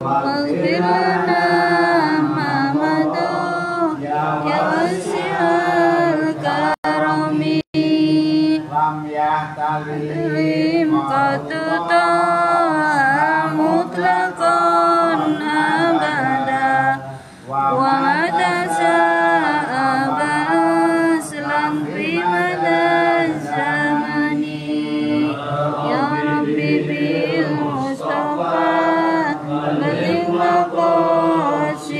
واغفر لنا ما مضى يا واسع الكرم لم يحترم قد مطلقا أبدا وما تساءب أصلا في مدى الزمن يا ربي بالمصطفى بلغ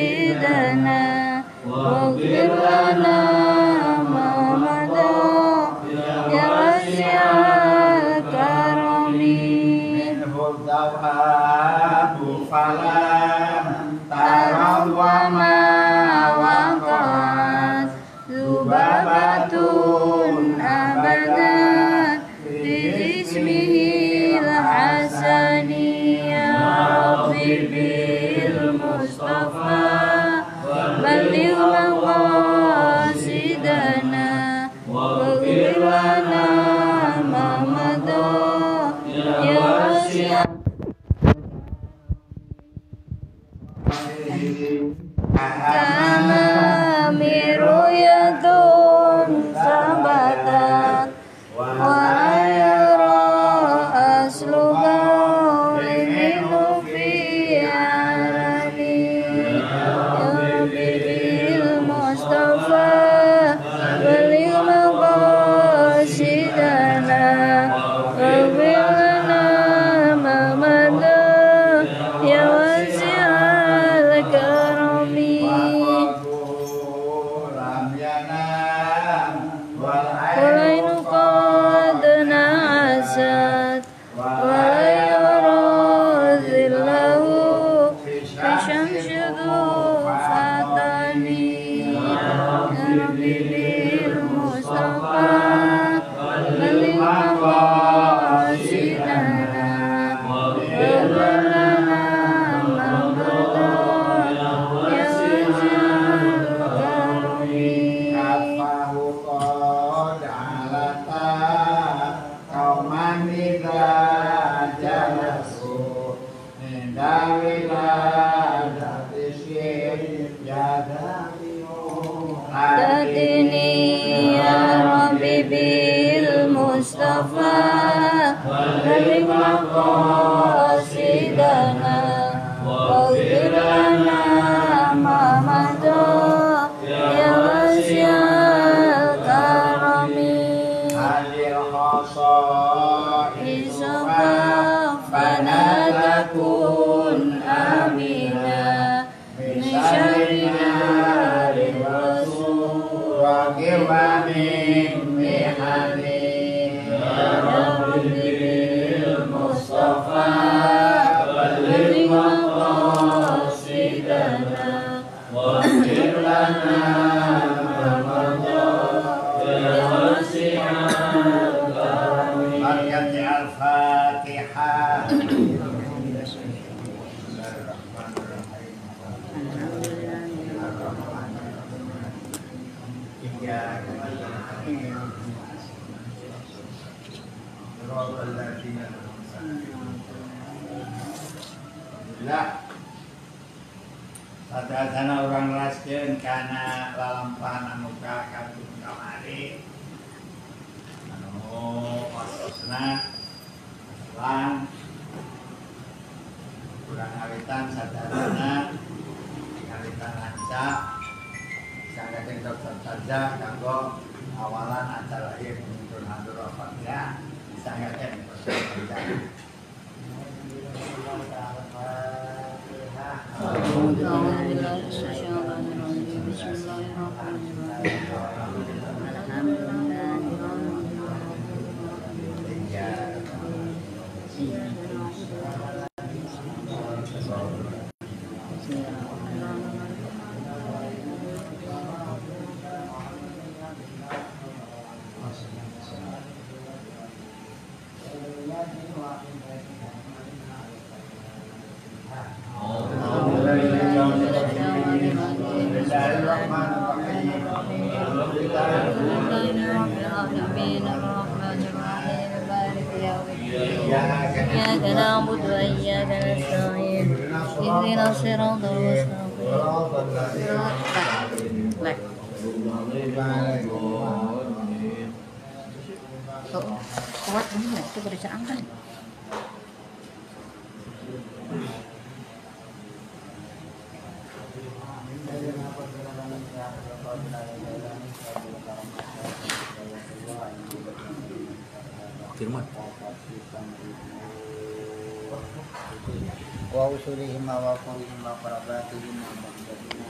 مقاصدنا واغفر لنا ما مضى يا واسع الكرم منه الذواب فلا ترى وما وقعت ذبابة أبدا بجسمه الحسن يا ربي بالمصطفى بلغ مقاصدنا واغفر لنا ما مضى يا واسع كما مرؤية ثبتت ولا يرى أصلها منه في عالمي يا ربي بالمصطفى بلغ مقاصدنا واغفر لنا ما مضى يا واسع الكرم والعين قد نعست ولا يرى ظله في شمس ذو فتني يا ربي بالمصطفى بلغ مقاصدنا واغفر لنا ما مضى يا واسع الكرم كفاه قد علتا قوما إذا جلسوا عند ولادة شيء يا ربي بالمصطفى بلغ مقاصدنا واغفر لنا ما مضى يا واسع الكرم الخصائص فلا تكن آمنا من شر نار الرسول ومن محن يا ربي بالمصطفى بلغ مقاصدنا واغفر لنا ما مضى يا واسع الكرم الفاتحة Sadadana orang raskeun kana lalampahan anu kakatun kamari anu wasosna lan kurang ngawitan sadadana ngawitan lanca sanggating dokter saja kanggo awalan acara ieu nuntun hadur Al-Fatihah sanggating dokter saja. Bismillahirrahmanirrahim. اهدنا الصراط المستقيم. Kuat ini itu bacaan kan? Firman. Wa usulihim wa qawlihim wa qarabatihim wa ba'dihim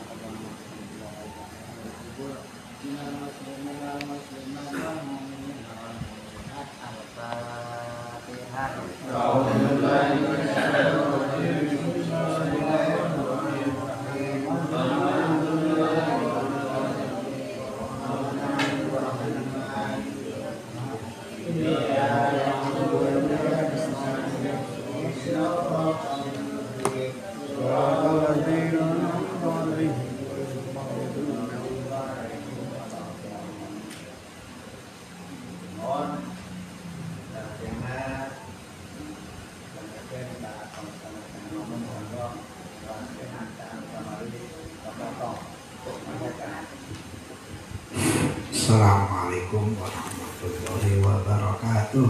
Assalamualaikum warahmatullahi wabarakatuh.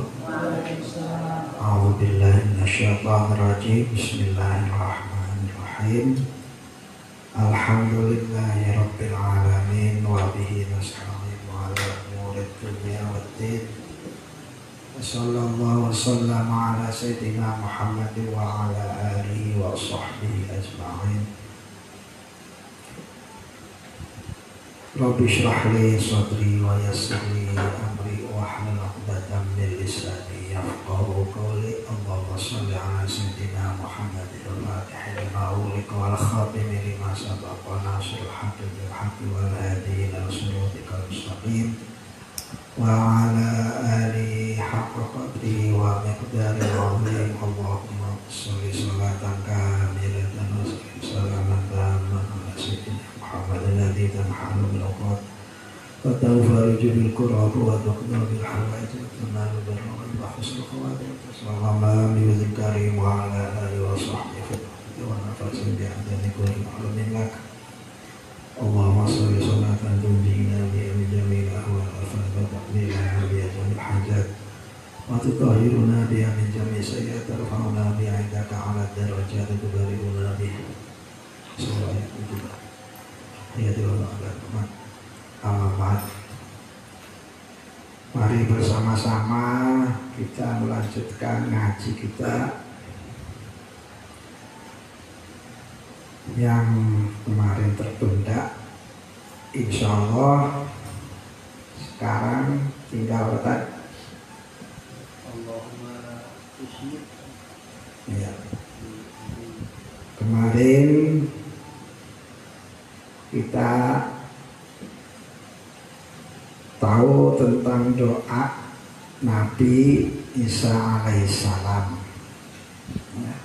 A'udzubillahi minasyaitonirrajim. Bismillahirrahmanirrahim. Alhamdulillahi rabbil alamin wa bihi nasta'in ala umuri dunya waddin. Wassallallahu wasallama ala sayyidina Muhammadin wa ala alihi wa sahbihi ajma'in. Rabbi shrah li sadri wa yassir li amri wahlul 'uqdatam min lisani yafqahu qawli. Allahumma shalli ala sayyidina Muhammadin al-fatih lima ughliqa wal khatim lima sabaqa nasrul haqqi bil haqqi wal hadi ila siratikal mustaqim wa ala alihi haqqa qadrihi wa miqdaril 'azim. Allahumma shalli sholatan kamilatan wa sallim salaman tamman ala sayyidina Muhammad alladzi tanhalu bil uqad wa tanfariju bil kurab wa tuqda bil hawaij wa tunalu bil rawai wa husnul khawatim. Sallallahu alaihi wa karim wa ala alihi wa sahbihi wa nafasin bi adani kulli ma'lumin lak. Allahumma shalli sholatan tunjina bi jami'il ahwal afad wa taqdilana bi jamil hajat wa tutahhiruna bi min jami'i sayyi'at tarfa'una bi 'indaka 'ala darajat tubariruna bi. Sallallahu alaihi wa ya teman-teman, alamat. Mari bersama-sama kita melanjutkan ngaji kita yang kemarin tertunda. Insya Allah sekarang tinggal ya. Kemarin kita tahu tentang doa Nabi Isa alaihissalam. Ya.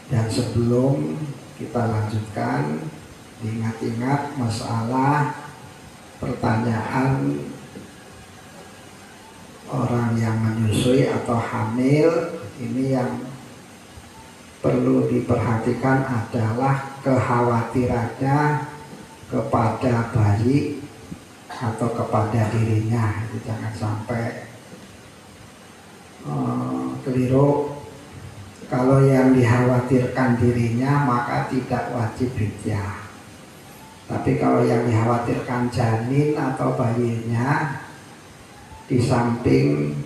Dan sebelum kita lanjutkan, ingat-ingat masalah pertanyaan orang yang menyusui atau hamil. Ini yang perlu diperhatikan adalah kekhawatirannya kepada bayi atau kepada dirinya. Itu jangan sampai keliru. Kalau yang dikhawatirkan dirinya maka tidak wajib fidyah. Tapi kalau yang dikhawatirkan janin atau bayinya, di samping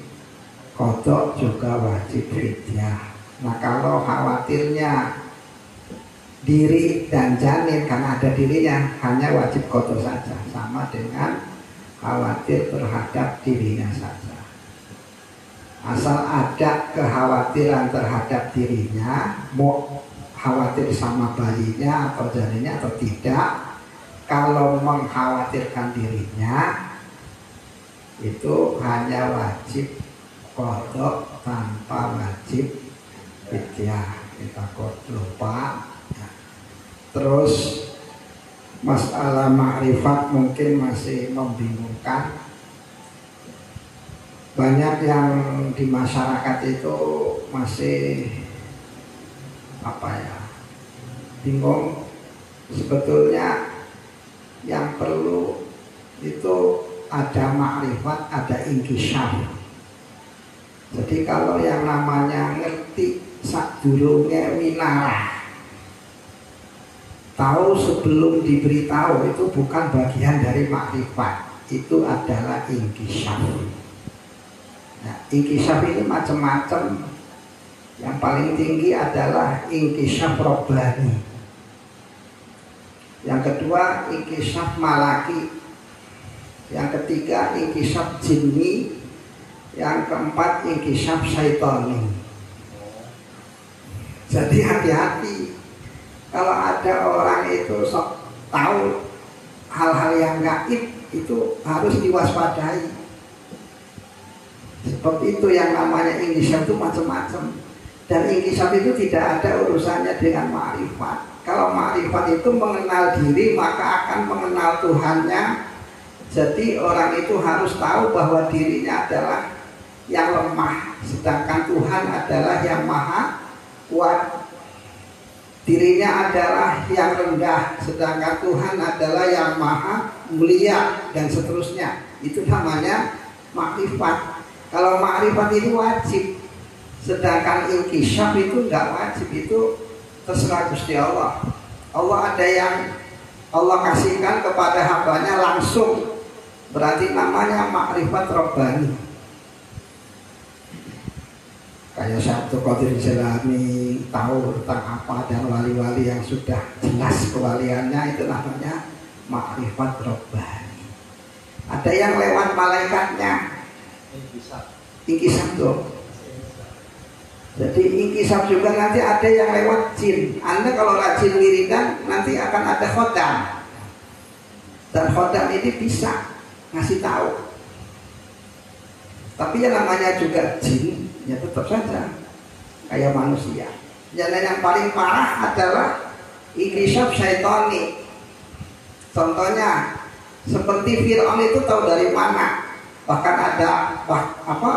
qadha juga wajib fidyah. Nah kalau khawatirnya diri dan janin karena ada dirinya, hanya wajib qadha saja, sama dengan khawatir terhadap dirinya saja. Asal ada kekhawatiran terhadap dirinya, mau khawatir sama bayinya atau janinnya atau tidak, kalau mengkhawatirkan dirinya itu hanya wajib qadha tanpa wajib fidyah. Kita lupa ya. Terus masalah ma'rifat mungkin masih membingungkan. Banyak yang di masyarakat itu masih apa ya, bingung. Sebetulnya yang perlu itu ada makrifat, ada inkisyaf. Jadi kalau yang namanya ngerti sadurunge winarah, tahu sebelum diberitahu, itu bukan bagian dari makrifat, itu adalah inkisyaf. Nah, inkisyaf ini macam-macam. Yang paling tinggi adalah inkisyaf robbani. Yang kedua inkisyaf malaki. Yang ketiga inkisyaf jinni. Yang keempat inkisyaf syaitani. Jadi hati-hati kalau ada orang itu sok tahu hal-hal yang gaib, itu harus diwaspadai. Seperti itu yang namanya inkisyaf itu macam-macam. Dan inkisyaf itu tidak ada urusannya dengan ma'rifat. Kalau ma'rifat itu mengenal diri, maka akan mengenal Tuhannya. Jadi orang itu harus tahu bahwa dirinya adalah yang lemah, sedangkan Tuhan adalah yang maha kuat. Dirinya adalah yang rendah, sedangkan Tuhan adalah yang maha mulia, dan seterusnya. Itu namanya ma'rifat. Kalau ma'rifat itu wajib, sedangkan inkisyaf itu enggak wajib, itu terserah Gusti Allah. Allah ada yang Allah kasihkan kepada hambanya langsung, berarti namanya makrifat robbani. Kayak Syaikhul Qadir Jilani tahu tentang apa, dan wali-wali yang sudah jelas kewaliannya, itu namanya makrifat robbani. Ada yang lewat malaikatnya, inkisab tuh. Jadi inkisab juga nanti ada yang lewat jin. Anda kalau rajin wiridan nanti akan ada khodam, dan khodam ini bisa ngasih tahu. Tapi yang namanya juga jin, ya tetap saja kayak manusia. Yang paling parah adalah inkisab syaitani. Contohnya seperti Fir'aun itu tahu dari mana? Bahkan ada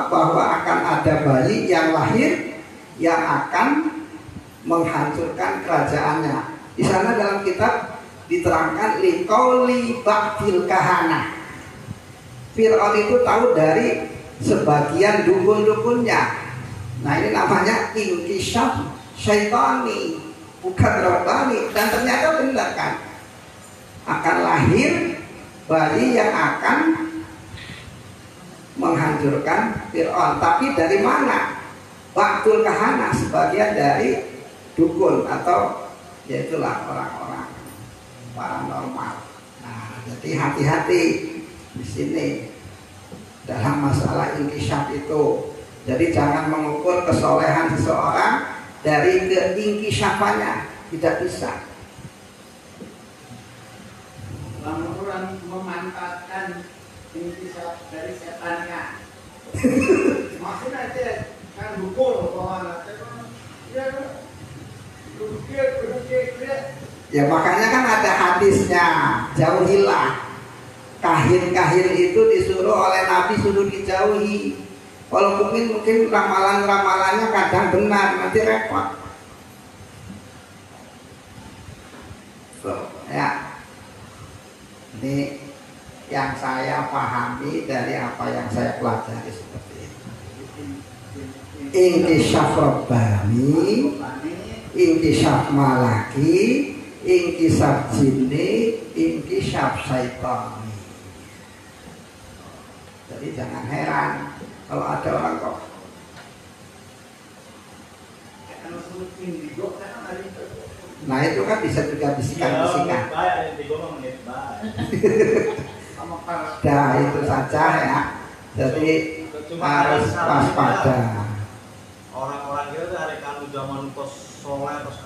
bahwa akan ada bayi yang lahir yang akan menghancurkan kerajaannya. Di sana dalam kitab diterangkan liqauli ba'dil kahana. Fir'aun itu tahu dari sebagian dukun-dukunnya. Nah, ini namanya inkisyaf syaitani, bukan robbani. Dan ternyata benar kan, akan lahir bayi yang akan menghancurkan Fir'aun. Tapi dari mana? Ba'dul kahana, sebagian dari dukun, atau yaitulah orang-orang paranormal. Nah, jadi hati-hati di sini dalam masalah inkisyaf itu. Jadi jangan mengukur kesolehan seseorang dari keinkisyafannya, tidak bisa. Lama orang memanfaatkan inkisyaf dari setannya. Maksudnya aja kan dukul bahwa ya makanya kan ada hadisnya, jauhilah. Kahin-kahin itu disuruh oleh Nabi, suruh dijauhi. Walaupun mungkin ramalan-ramalannya kadang benar, nanti repot. So, ya, ini yang saya pahami dari apa yang saya pelajari seperti itu. Inkisyaf robbani, inkisyaf malaki, inkisyaf jinni, inkisyaf syaitani. Jadi jangan heran kalau ada orang kok nah itu kan bisa juga bisikan-bisikan. Nah itu saja ya. Jadi harus waspada. Orang-orang itu dari kalau zaman tos soleh, tos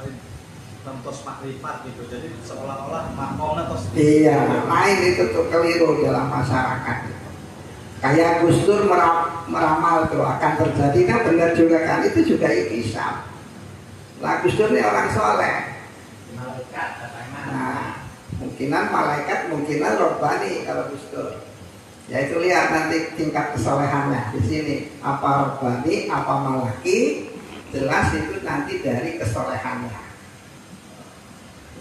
tos makrifat gitu. Jadi seolah-olah makomnya tos. Iya, main itu tuh keliru dalam masyarakat. Kayak Gus Dur meramal tuh akan terjadi, kan benar juga kan, itu juga inkisaf. Lah Gus Dur ini orang soleh. malaikat katanya. Nah, mungkinan malaikat, mungkinan robbani kalau Gus Dur. Ya itu lihat nanti tingkat kesolehannya di sini. Apa robbani, apa malaki, jelas itu nanti dari kesolehannya.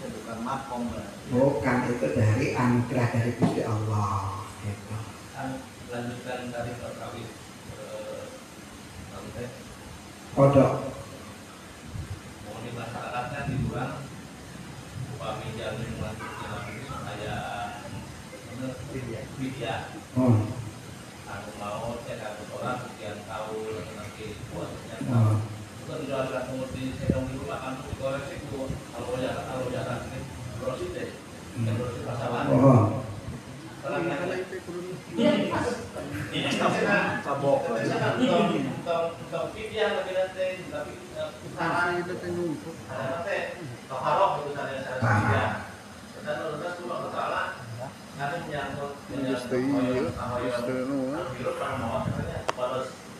Ya, bukan makom ya. Bukan, itu dari anugerah dari Gusti Allah. Gitu. Lanjutkan dari perkawis Kodok. mau di masyarakatnya dibuang upami jamin supaya widya Oh. anu mau cek aku orang sekian tahun nanti buat sekian Oh. tahun itu dijelaskan kemudian saya dulu akan dikoreksi kalau jalan ini proses deh yang proses pasangan Oh. ini Cabok. untuk widya lebih nanti tapi usaha itu tenunggu nanti keharok itu saya dan urusan cuma bersalah nanti menyangkut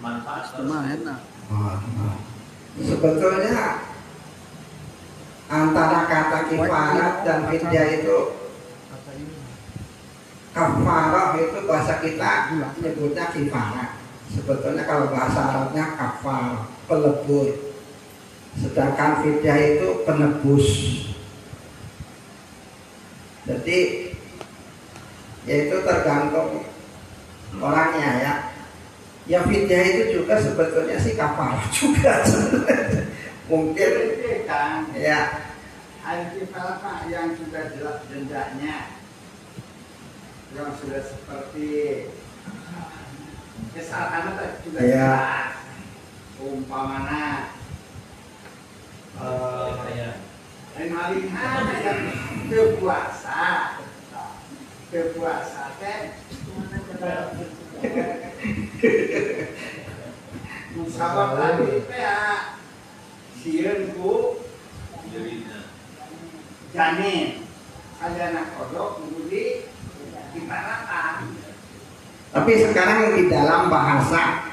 manfaat Sebetulnya antara kata kifarat dan fidyah itu, kafarah itu bahasa kita nyebutnya kifarat. Sebetulnya kalau bahasa Arabnya kafar, pelebur. Sedangkan fidyah itu penebus. Jadi yaitu tergantung orangnya ya. Ya fidyah itu juga sebetulnya sih kafarah juga. Mungkin kan ya. Al-Kifafah yang sudah jelas dendanya, yang sudah seperti kesalahan itu sudah Ya. jelas. Umpamana lain hal yang kepuasa kan musawab tadi ya sieun ku janin ada anak kodok kemudian diparatan. Tapi sekarang di dalam bahasa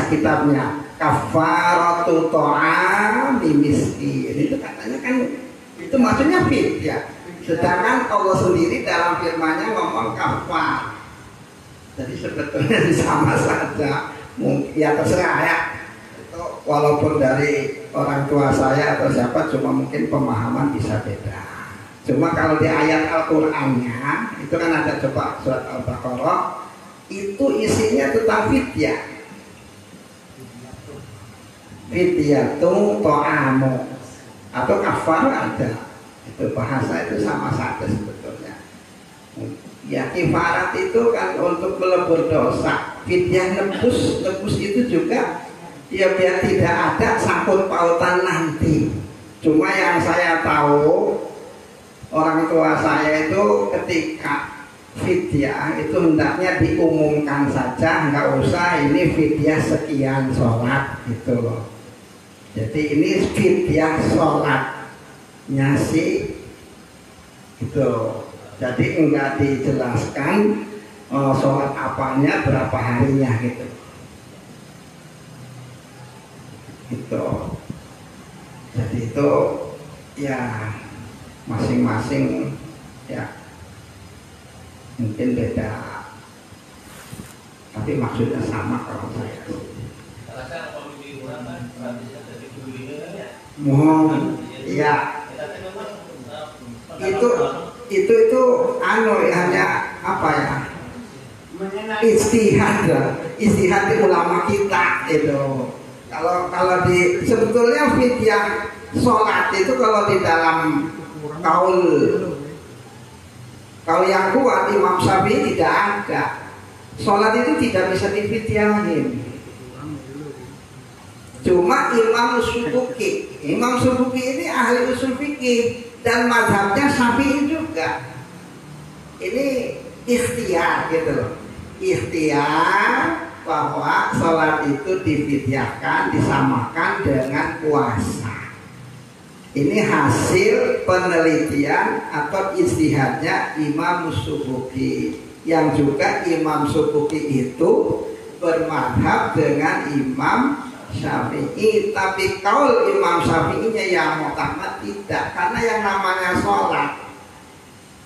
kitabnya kafaratu ta'ami miskin itu katanya kan itu maksudnya fidyah. Sedangkan Allah sendiri dalam firman-Nya ngomong kafar. Jadi sebetulnya sama saja. Mungkin ya terserah ya. Itu walaupun dari orang tua saya atau siapa cuma mungkin pemahaman bisa beda. Cuma kalau di ayat Al-Qur'annya itu kan ada coba surat Al-Baqarah itu isinya tentang fidyah. Fidyatu ta'amu atau kafar ada. Itu bahasa itu sama saja sebetulnya. Ya kifarat itu kan untuk melebur dosa. Fidyah nebus itu juga ya biar tidak ada sangkut pautan nanti. Cuma yang saya tahu orang tua saya itu ketika fidyah itu hendaknya diumumkan saja, nggak usah ini fidyah sekian sholat gitu loh. Jadi ini fidyah sholatnya sih itu. Jadi enggak dijelaskan sholat apanya berapa harinya gitu. Gitu. Jadi itu ya masing-masing ya mungkin beda. Tapi maksudnya sama kalau saya. Mohon ya itu anu hanya apa ya istihad di ulama kita itu. Kalau di sebetulnya fidyah sholat itu kalau di dalam kaul yang kuat Imam Syafi'i tidak ada. Sholat itu tidak bisa difidyahin. Cuma Imam Subuki ini ahli usul fikih dan mazhabnya Syafi'i juga. Ini ikhtiar gitu loh. Ikhtiar bahwa sholat itu difidyahkan, disamakan dengan puasa. Ini hasil penelitian atau ijtihadnya Imam Subuki, yang juga Imam Subuki itu bermadhab dengan Imam Syafi'i. Tapi kaul Imam Syafi'inya yang mutamad tidak, karena yang namanya sholat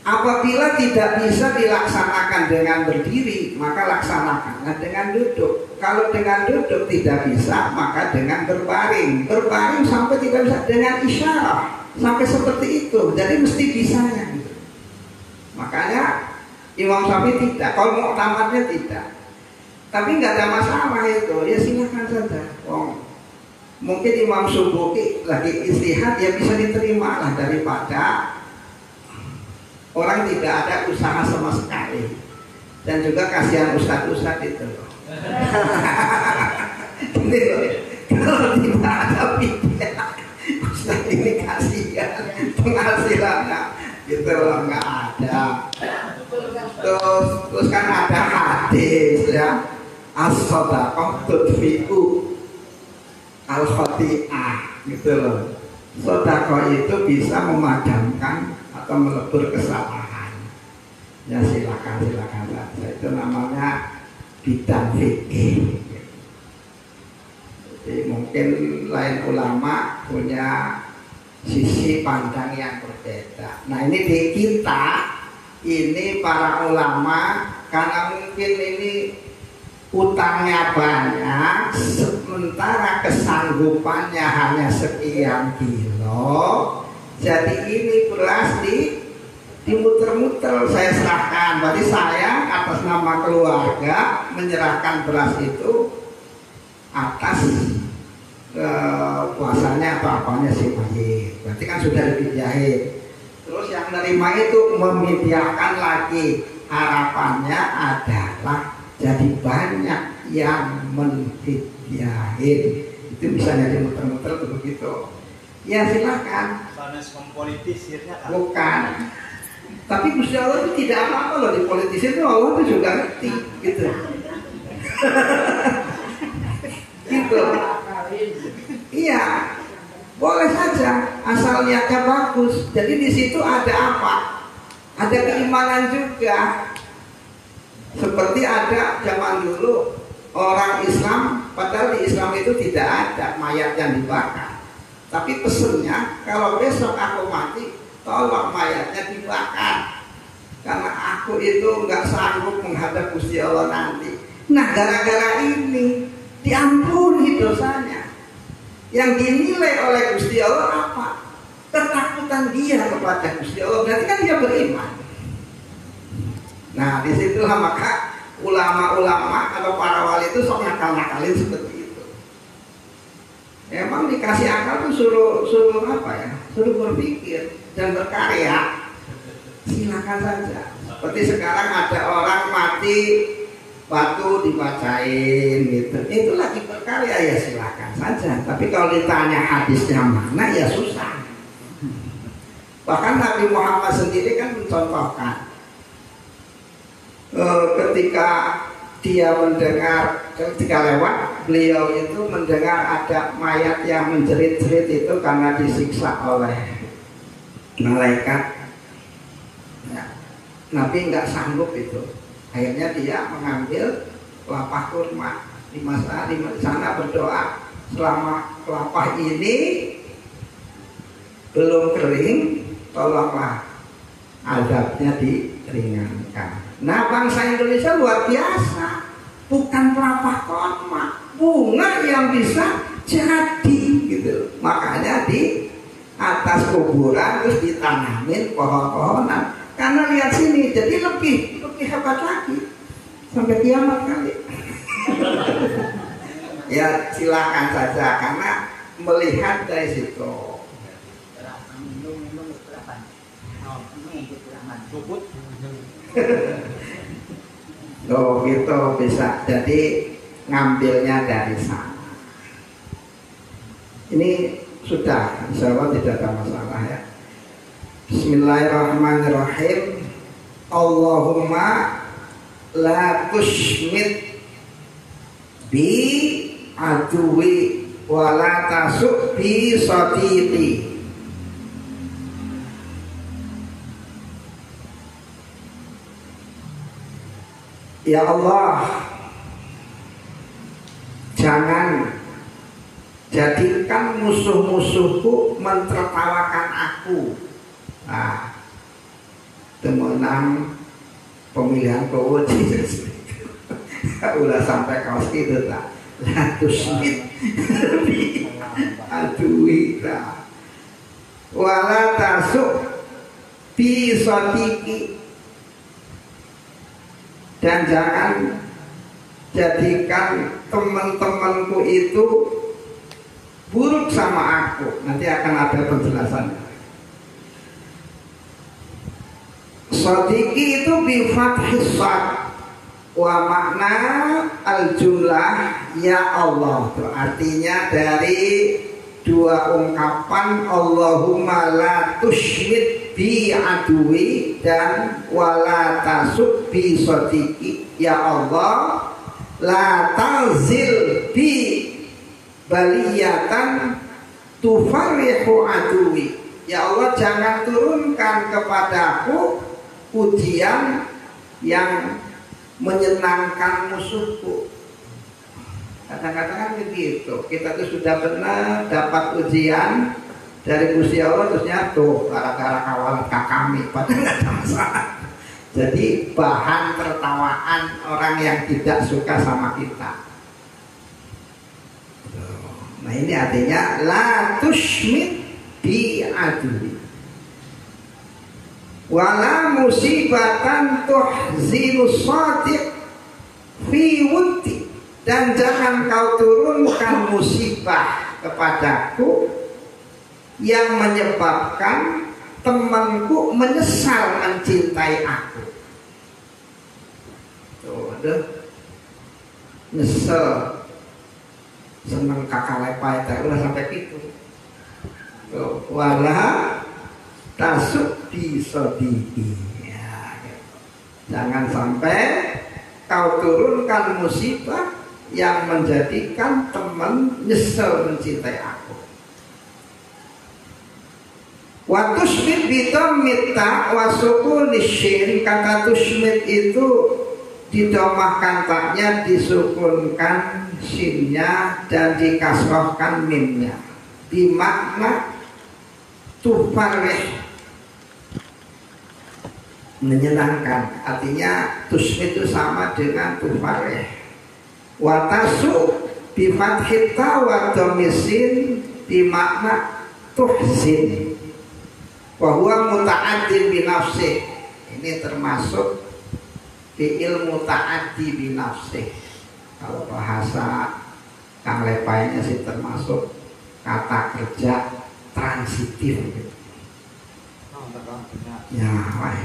Apabila tidak bisa dilaksanakan dengan berdiri, maka laksanakanlah dengan duduk. Kalau dengan duduk tidak bisa, maka dengan berbaring. Berbaring sampai tidak bisa dengan isyarat, sampai seperti itu. Jadi mesti bisanya gitu. Makanya Imam Syafi'i tidak, kalau muktamadnya tidak. Tapi nggak ada masalah itu, ya silakan saja. Mungkin Imam Subuki lagi istihad, ya bisa diterima lah daripada orang tidak ada usaha sama sekali. Dan juga kasihan ustadz-ustadz itu. Ini loh, kalau tidak ada bid'ah, ustadz ini kasihan penghasilannya gitu loh, nggak ada. Terus kan ada hadis ya, as-shadaqah tudfi'u al-khati'ah gitu loh. Sedekah itu bisa memadamkan atau melebur kesalahan. Ya silakan saja. Itu namanya bidang fikih. Jadi mungkin lain ulama punya sisi pandang yang berbeda. Nah ini di kita ini para ulama karena mungkin ini utangnya banyak, sementara kesanggupannya hanya sekian kilo. Jadi ini beras dimuter-muter saya serahkan. Berarti saya atas nama keluarga menyerahkan beras itu atas puasanya atau apanya si mayit. Berarti kan sudah dijahit. Terus yang menerima itu memediakan lagi. Harapannya adalah jadi banyak yang menfidyahin. Itu bisa jadi muter-muter begitu. Ya silakan. Sanes mempolitisirnya kan? Bukan. Tapi Gusti Allah itu tidak apa-apa loh di politisir itu, Allah itu juga ngerti gitu. Gitu. Iya. Boleh saja asal niatnya bagus. Jadi di situ ada apa? Ada keimanan juga. Seperti ada zaman dulu orang Islam, padahal di Islam itu tidak ada mayat yang dibakar. Tapi pesennya, kalau besok aku mati, tolong mayatnya dibakar. Karena aku itu nggak sanggup menghadap Gusti Allah nanti. Nah gara-gara ini diampuni dosanya. Yang dinilai oleh Gusti Allah apa? Ketakutan dia kepada Gusti Allah. Berarti kan dia beriman. Nah disitulah maka ulama-ulama atau para wali itu sok nakal-nakalin seperti itu. Emang dikasih akal tuh suruh apa ya? Suruh berpikir dan berkarya. Silakan saja. Seperti sekarang ada orang mati batu dibacain gitu. Itu lagi berkarya, ya silakan saja. Tapi kalau ditanya hadisnya mana ya susah. Bahkan Nabi Muhammad sendiri kan mencontohkan. Ketika dia mendengar, ketika lewat, beliau itu mendengar ada mayat yang menjerit-jerit itu karena disiksa oleh malaikat. Ya, Nabi nggak sanggup itu. Akhirnya dia mengambil kelapa kurma di sana berdoa, selama kelapa ini belum kering, tolonglah azabnya diringankan. Nah bangsa Indonesia luar biasa, bukan kelapa kurma, bunga yang bisa jadi gitu. Makanya di atas kuburan terus ditanamin pohon-pohonan. Karena lihat sini, jadi lebih hebat lagi sampai kiamat kali. Ya silakan saja karena melihat dari situ. Loh gitu bisa, jadi ngambilnya dari sana. Ini sudah, insya Allah tidak ada masalah ya. Bismillahirrahmanirrahim. Allahumma la tushmit bi aduwi wa la tasuk bi satiqi. Ya Allah, jangan jadikan musuh-musuhku mentertawakan aku. Nah, temenang pemilihan kewudi ulah sampai kaos itu tak latus adui tak wala tasuk bi sotiki, dan jangan jadikan teman-temanku itu buruk sama aku. Nanti akan ada penjelasannya. Sotiki itu bi fathis sad wa makna al jumlah ya Allah. Itu artinya dari dua ungkapan Allahumma la tusyrik bi aduwi dan wala tasuk bi sotiki. Ya Allah, la tanzil bi baliyatan tufarihu aduwi. Ya Allah, jangan turunkan kepadaku ujian yang menyenangkan musuhku. Kadang-kadang kan begitu. Kita tuh sudah benar dapat ujian dari Gusti Allah, terusnya tuh gara-gara kawalan kami, padahal nggak ada masalah. Jadi bahan tertawaan orang yang tidak suka sama kita. Nah ini artinya la tusyrik bi adui wala musibatan tuhzinu shadiq fi wuddi, dan jangan kau turunkan musibah kepadaku yang menyebabkan temanku menyesal mencintai aku. Tuh, nyesel seneng kakak lepai tak udah sampai gitu. Tuh, wala tasuk bi sodiki, ya, gitu. Jangan sampai kau turunkan musibah yang menjadikan teman nyesel mencintai aku. Wa tusmit bidammit ta wa sukun syin, kata tusmit itu didomahkan taknya, disukunkan sinnya dan dikasrohkan mimnya, dimakna tufarih, menyenangkan. Artinya tusmit itu sama dengan tufarih. Wa tasu bi fathit ta wa dhamisin, dimakna tuhzin. Wa huwa muta'addin bi nafsih. Ini termasuk fi'il muta'addi bi nafsih. Kalau bahasa Kang Lepainya sih termasuk kata kerja transitif. Ya, wah,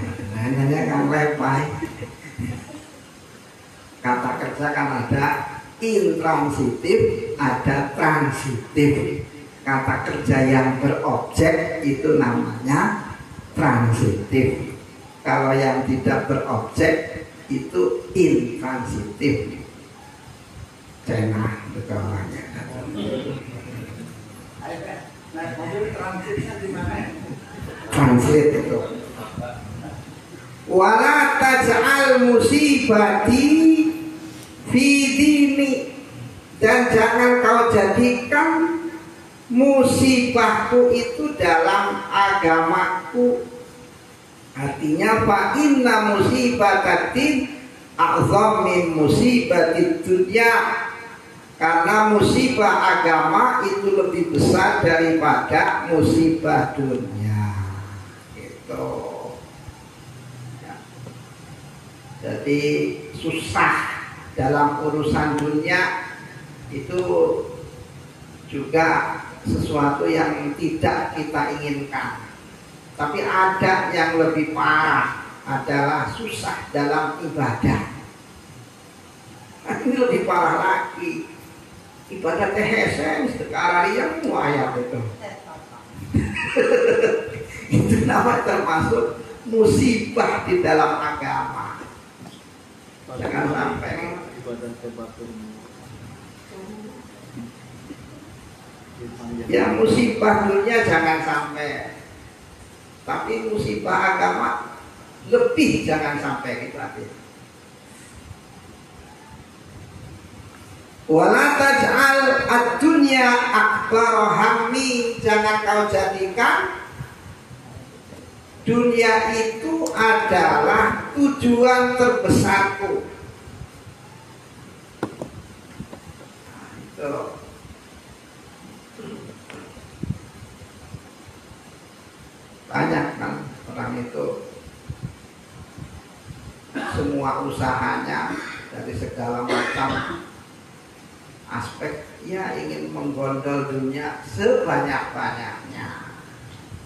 nanya Kang Lepai. Kata kerja kan ada intransitif, ada transitif. Kata kerja yang berobjek itu namanya transitif. Kalau yang tidak berobjek itu intransitif. Cenah betul orangnya. Naik mobil transitnya di mana? Transit itu. Wala taj'al musibati fi dini, dan jangan kau jadikan musibahku itu dalam agamaku. Artinya fa inna musibatatin a'zam min musibatid dunya, karena musibah agama itu lebih besar daripada musibah dunia. Gitu. Ya. Jadi susah dalam urusan dunia itu juga sesuatu yang tidak kita inginkan. Tapi ada yang lebih parah, adalah susah dalam ibadah. Ini lebih parah lagi. Ibadah THSN sekarang yang muayat itu. Itu nama termasuk musibah di dalam agama. Jangan sampai ibadah tebatur. Ya musibah dunia jangan sampai, tapi musibah agama lebih jangan sampai kita. Wala taj'al ad-dunya akbar hammi, jangan kau jadikan dunia itu adalah tujuan terbesarku. Itu banyak kan orang itu semua usahanya dari segala macam aspek ya ingin menggondol dunia sebanyak-banyaknya.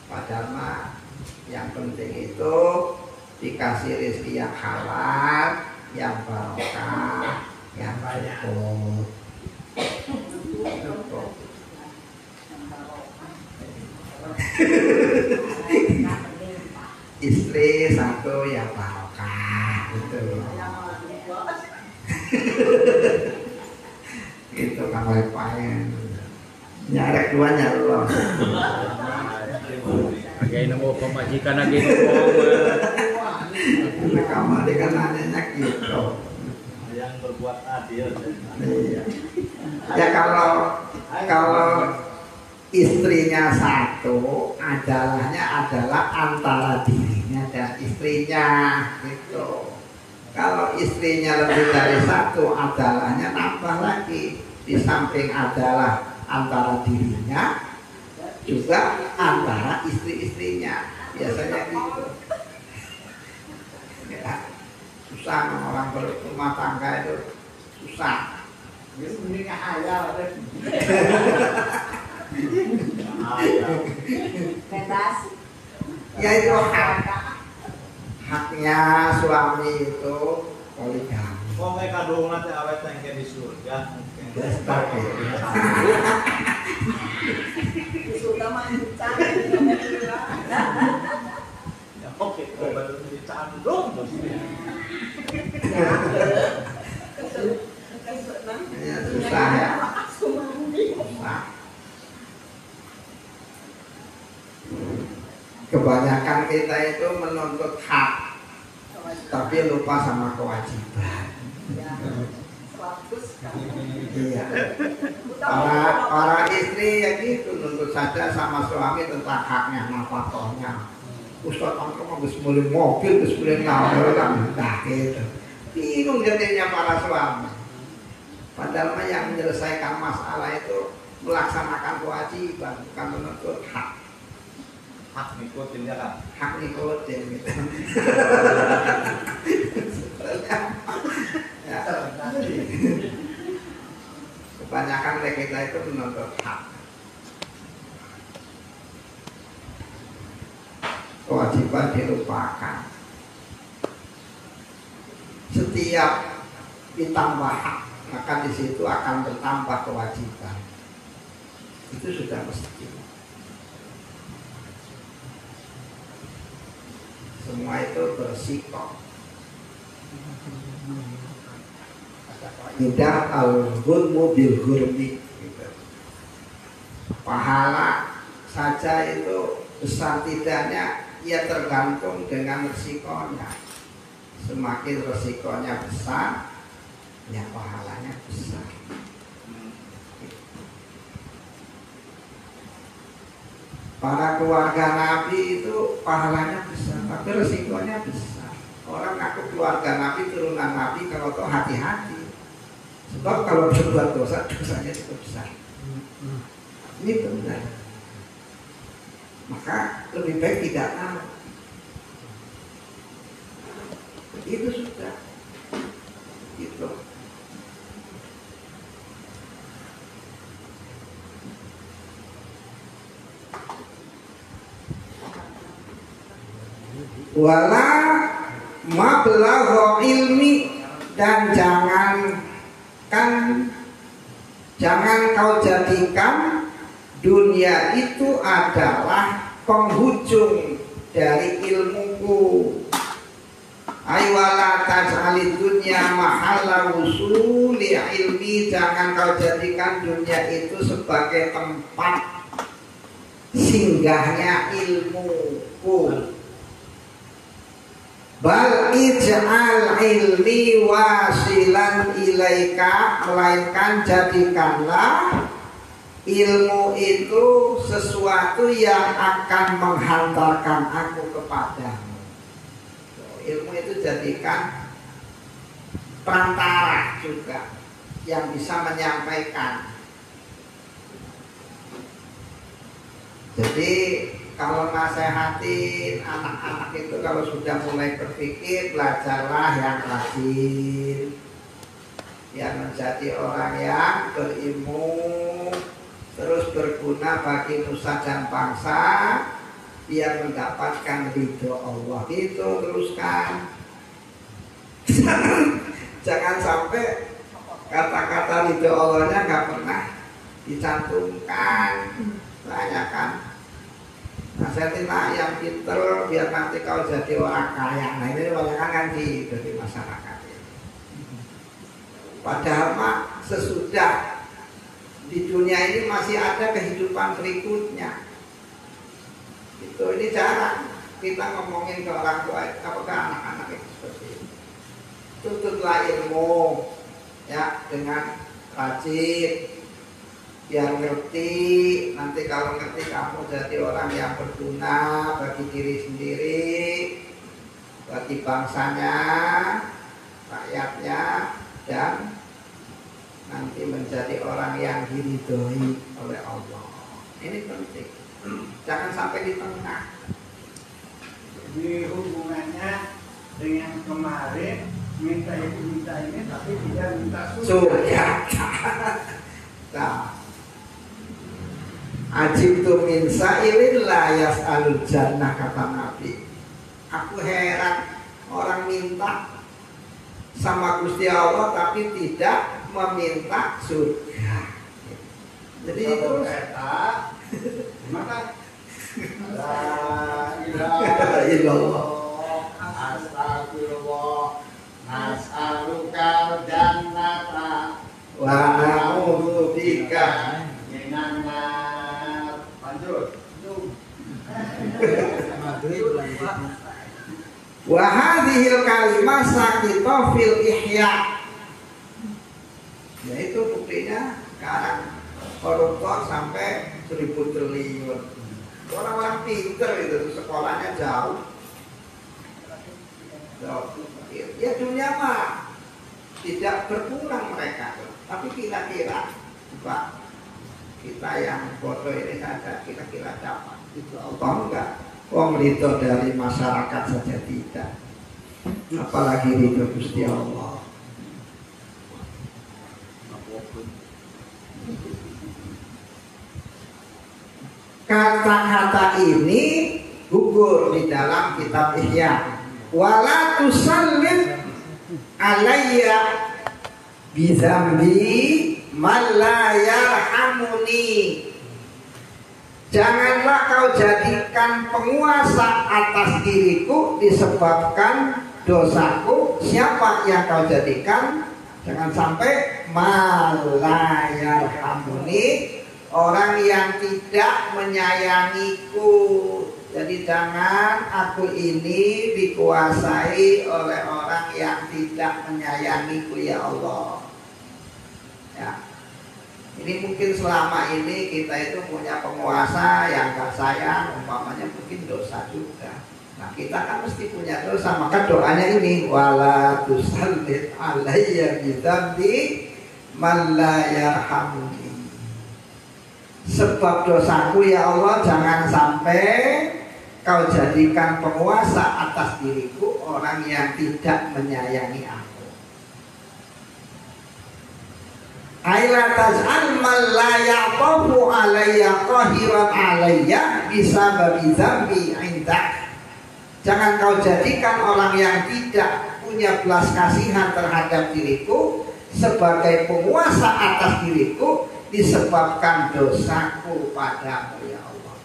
Padahal mah yang penting itu dikasih rezeki yang halal, yang barokah, yang cukup. Istri satu yang barokah gitu. Gitu kan lepain. Nyarek duanya loh. Kayak nemu pemajikan lagi Kamu dengan nanya gitu. Yang berbuat adil. Iya. Ya kalau istrinya satu, adalahnya adalah antara dirinya dan istrinya gitu. Kalau istrinya lebih dari satu, adalahnya nambah lagi. Di samping adalah antara dirinya, juga antara istri-istrinya. Biasanya gitu. Ya, susah orang berumah tangga itu susah. Ini ayah ada. Bebas. Ya itu haknya suami itu poligami. Kok kayak kadung nanti awet yang di surga. Sudah mancan. Ya oke, kalau baru dicandung Ya, susah ya. Susah. Kebanyakan kita itu menuntut hak, tapi lupa sama kewajiban. Iya. Para istri ya gitu, nuntut saja sama suami tentang haknya, nafkahnya. Ustaz angka habis beli mobil, habis beli nawar kan, nah gitu. Bingung jadinya para suami. Padahal yang menyelesaikan masalah itu melaksanakan kewajiban, bukan menuntut hak. hak ngikutin ya kan. Hak ngikutin gitu. Ya, kebanyakan dari kita itu menuntut hak. Kewajiban dilupakan. Setiap ditambah hak, maka di situ akan bertambah kewajiban. Itu sudah mesti. Semua itu bersiko. Tidak al-ghurmu bil-ghurmi gitu. Pahala saja itu besar tidaknya ya tergantung dengan resikonya. Semakin resikonya besar, ya pahalanya besar. Para keluarga Nabi itu pahalanya besar, tapi resikonya besar. Orang ngaku keluarga Nabi, turunan Nabi, kalau tuh hati-hati. Sebab kalau berbuat dosa, dosanya cukup besar. Ini benar. Maka lebih baik tidak tahu. Itu sudah. Itu. Wala mablagho ilmi, dan jangan kau jadikan dunia itu adalah penghujung dari ilmuku. Aywala taj'alid dunya mahalla wusuli ilmi, jangan kau jadikan dunia itu sebagai tempat singgahnya ilmuku. Bal ij'al ilmi wasilan ilaika, melainkan jadikanlah ilmu itu sesuatu yang akan menghantarkan aku kepadamu. Ilmu itu jadikan perantara juga yang bisa menyampaikan. Jadi kalau nasehatin anak-anak itu kalau sudah mulai berpikir, belajarlah yang rajin, yang menjadi orang yang berilmu, terus berguna bagi nusa dan bangsa, biar mendapatkan ridho Allah. Itu teruskan. Jangan sampai kata-kata ridho Allahnya nggak pernah dicantumkan. Tanyakan, nasihatinlah yang pinter biar nanti kau jadi orang kaya. Nah ini banyak kan di masyarakat ini. Padahal mah sesudah di dunia ini masih ada kehidupan berikutnya. Itu ini jarang kita ngomongin ke orang tua, apa ke anak-anak itu seperti ini. Tuntutlah ilmu ya dengan rajin. Biar ngerti, nanti kalau ngerti kamu jadi orang yang berguna bagi diri sendiri, bagi bangsanya, rakyatnya, dan nanti menjadi orang yang diridhoi oleh Allah. Ini penting. Jangan sampai di tengah. Jadi hubungannya dengan kemarin minta ini tapi tidak minta surga. Nah, ajibtu min sa'ilin la yas'alul jannah, kata Nabi. Aku heran orang minta sama Gusti Allah tapi tidak meminta surga. Jadi itu kata maka la ilaha illallah astagfirullah as'alukal jannata wa na'udzubika minan nar. Lanjut. Wa hadhil kalimah sakita fil ihya. Ya itu buktinya sekarang koruptor sampai 1000 triliun. Orang-orang pinter itu sekolahnya jauh. Ya dunia mah tidak berkurang mereka, tapi kira-kira Pak, kita yang bodoh ini saja kira-kira dapat itu Allah enggak? Wong ridho dari masyarakat saja tidak, apalagi ridho Gusti Allah. Kata-kata ini gugur di dalam kitab Ihya. Wala tusallim alayya bizambi man la yarhamuni. Janganlah kau jadikan penguasa atas diriku disebabkan dosaku. Siapa yang kau jadikan? Jangan sampai man la yarhamuni, orang yang tidak menyayangiku. Jadi jangan aku ini dikuasai oleh orang yang tidak menyayangiku, ya Allah. Ya. Ini mungkin selama ini kita itu punya penguasa yang gak sayang, umpamanya mungkin dosa juga. Nah kita kan mesti punya dosa, maka doanya ini wala tusallit alayya bidzambi man la yarhamuni. Sebab dosaku ya Allah, jangan sampai kau jadikan penguasa atas diriku orang yang tidak menyayangi aku. Aila taj'al man la yaqafu alayya qahiran alayya bisababi dzambi indak. Jangan kau jadikan orang yang tidak punya belas kasihan terhadap diriku sebagai penguasa atas diriku disebabkan dosaku padamu ya Allah.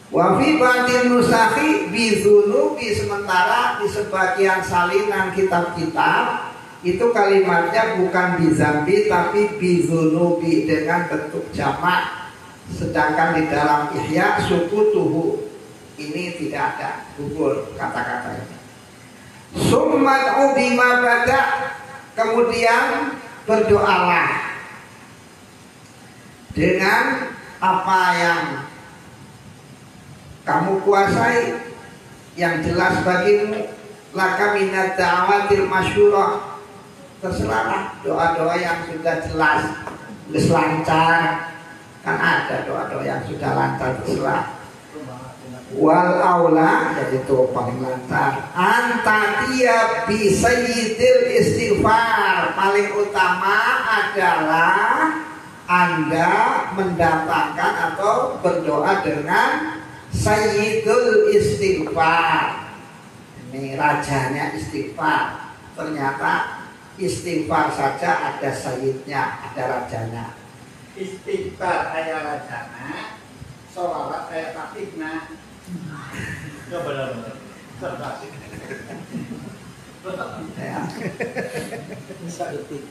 Wa fi ba'din nusakhi bizunubi, sementara di sebagian salinan kitab-kitab itu kalimatnya bukan bizambi tapi bizunubi dengan bentuk jamak, sedangkan di dalam Ihya sukutuhu ini tidak ada, gugur kata-kata ini. Summat ubima bada, kemudian berdoalah. dengan apa yang kamu kuasai, yang jelas bagimu. Laka minat da'awatil masyurah, terserah doa-doa yang sudah jelas, lancar. Kan ada doa-doa yang sudah lancar, terserah. Wal aula, yaitu paling lancar, anta dia bi sayyidil istighfar, paling utama adalah Anda mendatangkan atau berdoa dengan sayyidul istighfar. Ini rajanya istighfar. Ternyata istighfar saja ada sayyidnya, ada rajanya. Istighfar ayat rajana, sholawat ayat tatibna. Ya benar-benar cerdas. Ya. Bisa detik.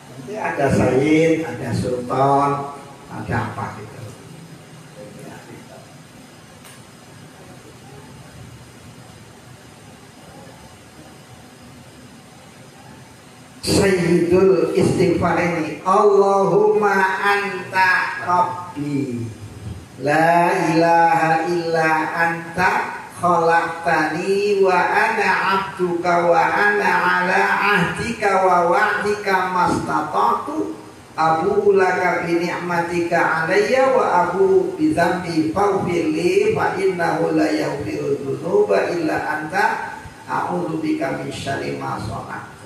Nanti ada sayyid, ada sultan, ada apa gitu. Sayyidul istighfar ini, Allahumma anta rabbi la ilaha illa anta khalaqtani wa ana abduka wa ana ala ahdika wa wa'dika mastata'tu abu laka bi ni'matika alayya wa abu bi dzambi faghfir li fa innahu la yaghfiru dzunuba illa anta a'udzu bika min syarri ma sana'tu.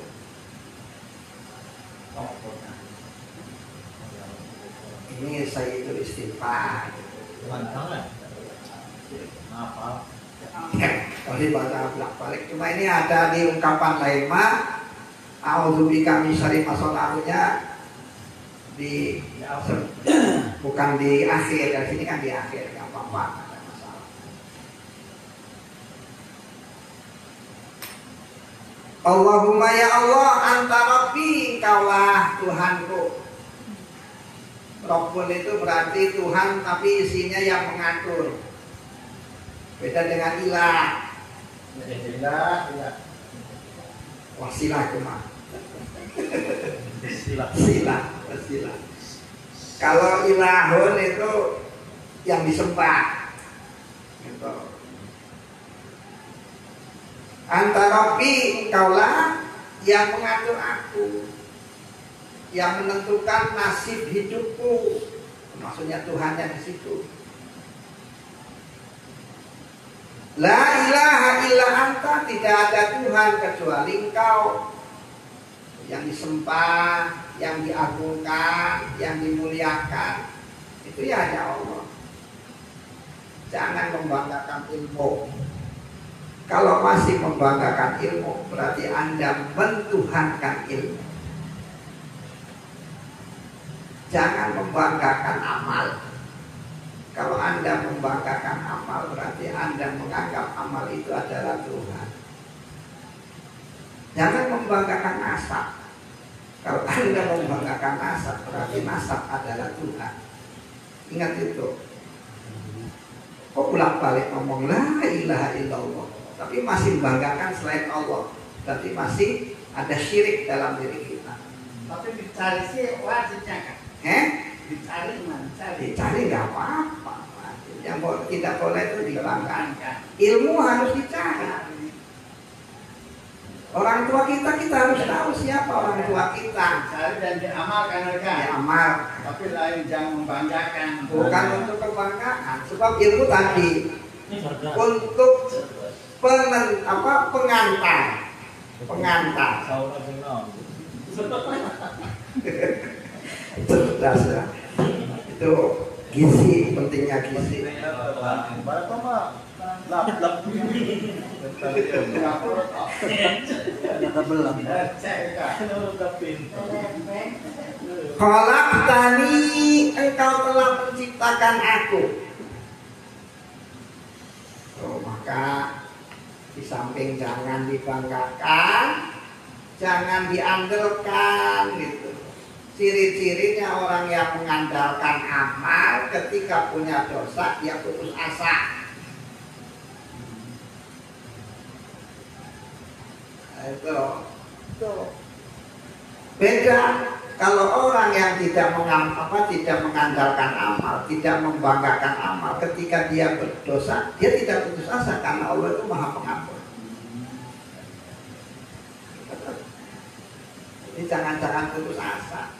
Ini sayyidul istighfar. Pantangan. Apa? Kalau dibaca bolak-balik, cuma ini ada di ungkapan lain mah a'udzubika min syarri ma sana'tunya di bukan di akhir, dari sini kan di akhir, nggak apa-apa, nggak ada masalah. Allahumma ya Allah anta rabbi, kaulah Tuhanku. Rabbun itu berarti Tuhan tapi isinya yang mengatur. Beda dengan ilah. Ilah. Wasilah cuma. Sila. Wasilah. Kalau ilahun itu yang disembah. Gitu. Anta Rabbi, engkaulah yang mengatur aku, yang menentukan nasib hidupku. Maksudnya Tuhannya di situ. La ilaha illa anta, tidak ada Tuhan kecuali engkau. Yang disembah, yang diagungkan, yang dimuliakan, itu ya hanya Allah. Jangan membanggakan ilmu. Kalau masih membanggakan ilmu, berarti Anda mentuhankan ilmu. Jangan membanggakan amal. Kalau Anda membanggakan amal, berarti Anda menganggap amal itu adalah Tuhan. Jangan membanggakan nasab. Kalau Anda membanggakan nasab, berarti nasab adalah Tuhan. Ingat itu. Kok bolak-balik ngomong la ilaha illallah, tapi masih membanggakan selain Allah, berarti masih ada syirik dalam diri kita. Tapi dicari sih wajibnya kan? Dicari mana? Dicari nggak apa-apa. Yang tidak boleh itu dibanggakan. Ilmu harus dicari. Orang tua kita harus tahu siapa orang tua kita. Dicari dan diamalkan mereka. Diamal. Tapi lain jangan membanggakan. Bukan untuk kebanggaan. Sebab ilmu tadi untuk pengantar. Cerdas ya. Itu gizi, pentingnya gizi. Khalaqtani, engkau telah menciptakan aku. Maka di samping jangan dibanggakan, jangan diandalkan gitu. Ciri-cirinya orang yang mengandalkan amal ketika punya dosa dia putus asa. Itu Beda kalau orang yang tidak mengandalkan amal, tidak membanggakan amal, ketika dia berdosa, dia tidak putus asa karena Allah itu Maha Pengampun. Jadi jangan putus asa.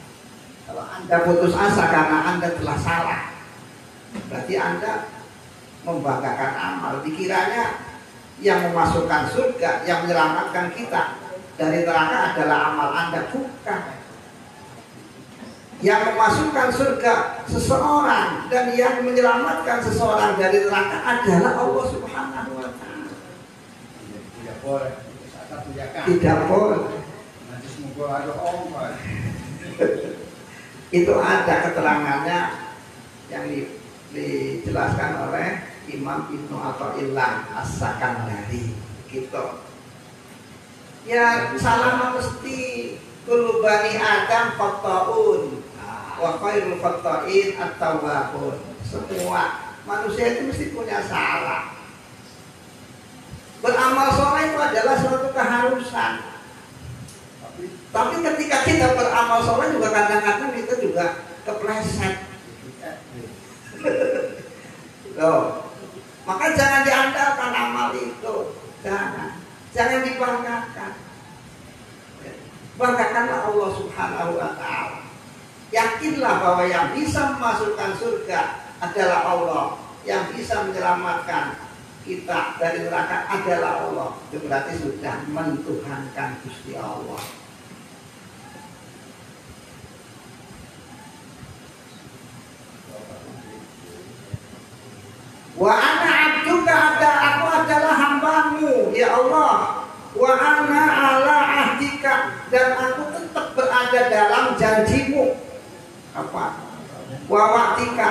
Kalau Anda putus asa karena Anda telah salah, berarti Anda membanggakan amal. Dikiranya yang memasukkan surga, yang menyelamatkan kita dari neraka adalah amal Anda. Bukan. Yang memasukkan surga seseorang dan yang menyelamatkan seseorang dari neraka adalah Allah Subhanahu wa Ta'ala. Tidak boleh putus asa tujakan. Tidak boleh. Nanti semoga ada ombak. Itu ada keterangannya yang dijelaskan oleh Imam Ibnu Athaillah As-Sakandari gitu. Ya salah mesti kullu bani Adam khata'un wa khairul khata'in at-tawwabun. Semua manusia itu mesti punya salah. Beramal soleh itu adalah suatu keharusan. Tapi ketika kita beramal soleh juga kadang-kadang kita juga kepleset. Loh, maka jangan diandalkan amal itu. Jangan dibanggakan. Banggakanlah Allah Subhanahu wa Ta'ala. Yakinlah bahwa yang bisa memasukkan surga adalah Allah, yang bisa menyelamatkan kita dari neraka adalah Allah. Itu berarti sudah mentuhankan Gusti Allah. Wa ana abduka, aku adalah hambamu ya Allah. Wa ana ala ahdika, dan aku tetap berada dalam janjimu. Apa? Wa wa'tika,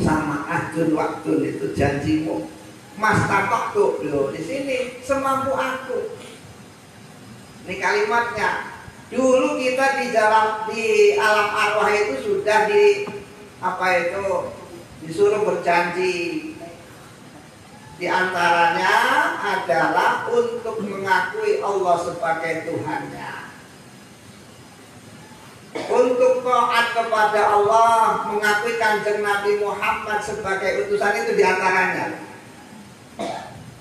sama ahdun waktun itu janjimu. Mastata'tu, loh di sini semampu aku. Ini kalimatnya. Dulu kita di alam arwah itu sudah disuruh berjanji. Di antaranya adalah untuk mengakui Allah sebagai Tuhannya, untuk taat kepada Allah, mengakui Kanjeng Nabi Muhammad sebagai utusan, itu di antaranya.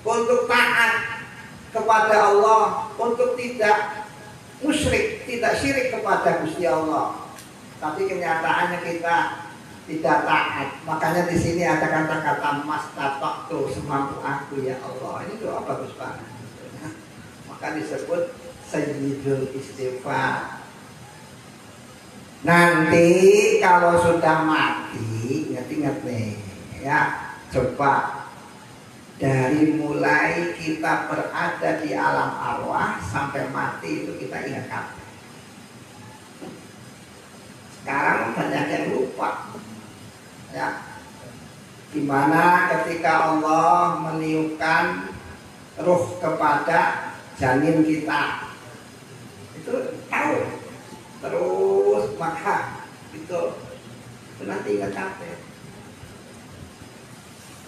Untuk taat kepada Allah, untuk tidak musyrik, tidak syirik kepada Gusti Allah. Tapi kenyataannya kita tidak taat. Makanya di sini ada kata-kata mastata'tu, semampu aku ya Allah. Ini doa bagus banget. Maka disebut sayyidul istighfar. Nanti kalau sudah mati, ingat-ingat nih ya, coba dari mulai kita berada di alam arwah sampai mati itu kita ingat. Sekarang banyak yang lupa. Ya, dimana ketika Allah meniupkan ruh kepada janin kita, itu tahu, terus maka itu nanti ingat capek.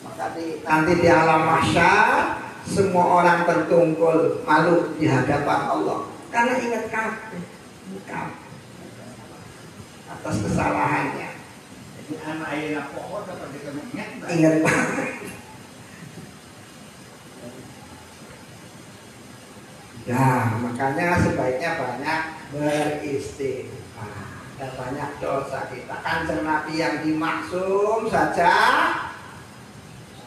Maka nanti di alam mahsyar semua orang tertungkul malu di hadapan Allah karena ingat capek atas kesalahannya. Anak ayah pokok dapat ingat banget. Ya, makanya sebaiknya banyak beristighfar dan banyak dosa kita. Kanjeng Nabi yang dimaksum saja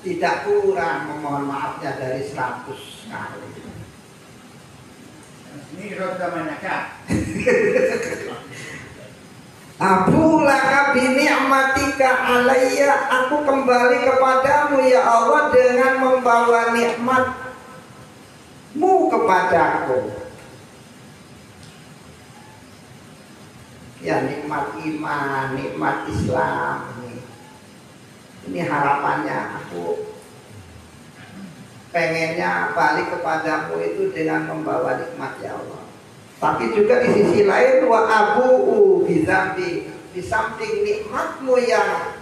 tidak kurang memohon maafnya dari 100 kali. Ini roda manakah? Abu laka bini'matika alayya, aku kembali kepadamu ya Allah dengan membawa nikmatmu kepadaku. Ya, nikmat iman, nikmat Islam. Ini harapannya, aku pengennya balik kepadamu itu dengan membawa nikmat ya Allah. Tapi juga di sisi lain wa abu'u bizambi, di samping nikmatmu yang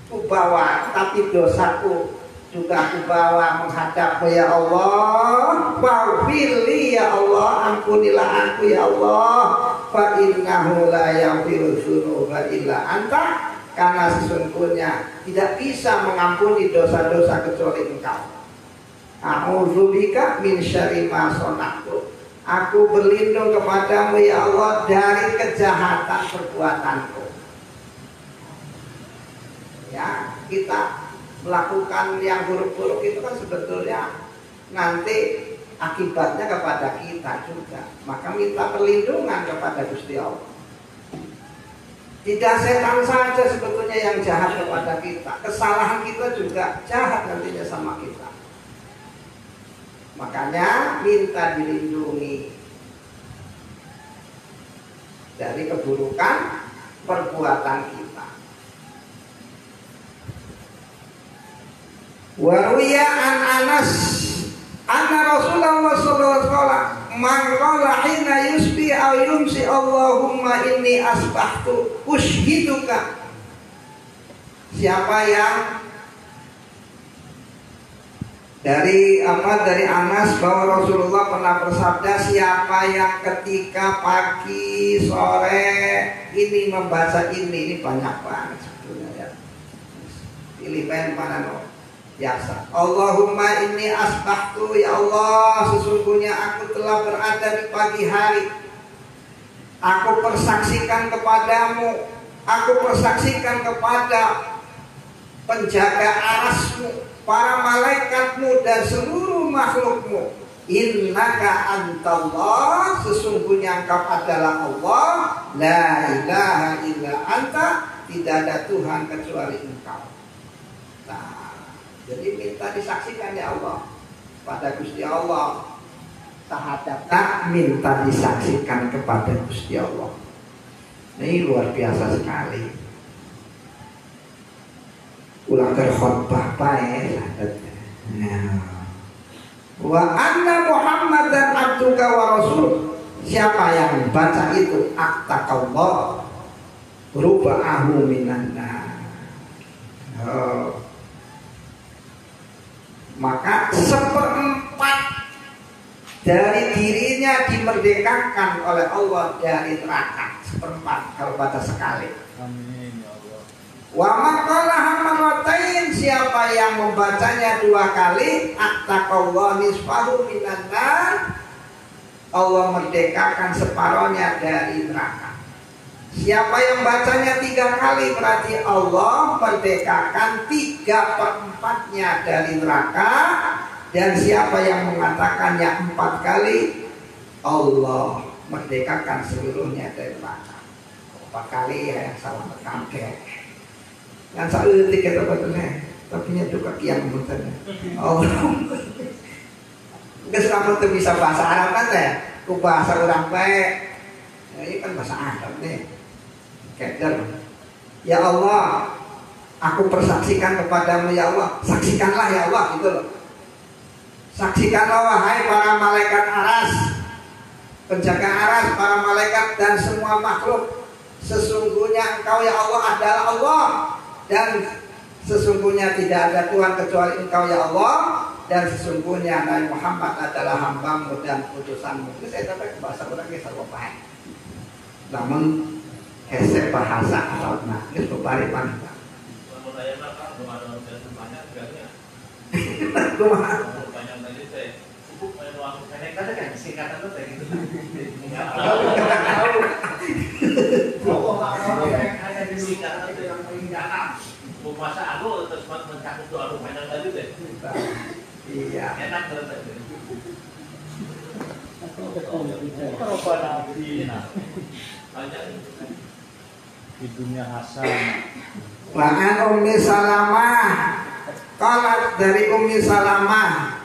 ku bawa, tapi dosaku juga aku bawa menghadapmu ya Allah. Faghfirli ya Allah, ampunilah aku ya Allah. Fa innahu la yaghfiru dzunuba illa anta, karena sesungguhnya tidak bisa mengampuni dosa-dosa kecuali Engkau. A'udzubika min syarri ma sana'tu, aku berlindung kepadamu ya Allah dari kejahatan perbuatanku. Ya, kita melakukan yang buruk-buruk itu kan sebetulnya nanti akibatnya kepada kita juga. Maka minta perlindungan kepada Gusti Allah. Tidak setan saja sebetulnya yang jahat kepada kita, kesalahan kita juga jahat nantinya sama kita. Makanya minta dilindungi dari keburukan perbuatan kita. Waruya an Anas anna Rasulullah sallallahu alaihi wasallam man qala hina yusbi aw yumsi Allahumma inni asbahtu ushiduka. Siapa yang dari Anas bahwa Rasulullah pernah bersabda, siapa yang ketika pagi sore ini membaca ini banyak banget sebetulnya ya. Pilih pen mana no? Biasa. Allahumma inni asbahtu, ya Allah, sesungguhnya aku telah berada di pagi hari. Aku persaksikan kepadamu, aku persaksikan kepada penjaga arasmu, para malaikatmu dan seluruh makhlukmu, innaka antallah, sesungguhnya engkau adalah Allah, la ilaha illa anta, tidak ada Tuhan kecuali engkau. Nah, jadi minta disaksikan ya Allah pada Gusti Allah. Syahadat minta disaksikan kepada Gusti Allah. Ini luar biasa sekali. Ulang terkhotbah baik. Wa anna Muhammadan abduka wa rasul. Siapa yang membaca itu attaqallah ruba'ahu minan nar. Maka 1/4 dari dirinya dimerdekakan oleh Allah dari neraka. 1/4 kalau baca sekali. Amin ya Allah. Wa maqalaha marratain, siapa yang membacanya 2 kali, attaqallahu nisfahu minan nar, Allah merdekakan separohnya dari neraka. Siapa yang bacanya 3 kali berarti Allah merdekakan 3/4-nya dari neraka. Dan siapa yang mengatakannya 4 kali, Allah merdekakan seluruhnya dari neraka. 4 kali ya yang salah kakek. Yang saya tiket apa tuh tapi itu kaki yang menurutnya Allah. Nggak selama itu bisa bahasa Arab kan ya, ku bahasa orang baik. Ya, ini kan bahasa Arab nih. Keder. Ya Allah, aku persaksikan kepadamu ya Allah. Saksikanlah ya Allah gitu loh. Saksikanlah wahai para malaikat aras, penjaga aras, para malaikat dan semua makhluk, sesungguhnya engkau ya Allah adalah Allah, dan sesungguhnya tidak ada Tuhan kecuali engkau ya Allah, dan sesungguhnya Nabi Muhammad adalah hambamu dan utusanmu. Itu saya sampai ke bahasa orang yang sarwa baik. Namun hese bahasa Arabna itu kebalik mana? Banyak tadi saya cukup meluang kayak tadi kan singkatan tuh kayak gitu. Hanya di singkatan itu yang paling dalam. Masa aku terus mencakup doa rumahnya tadi deh. Iya. Enak terus. Di dunia hasan. Wa'an Ummi Salamah, qalat dari Ummi Salamah,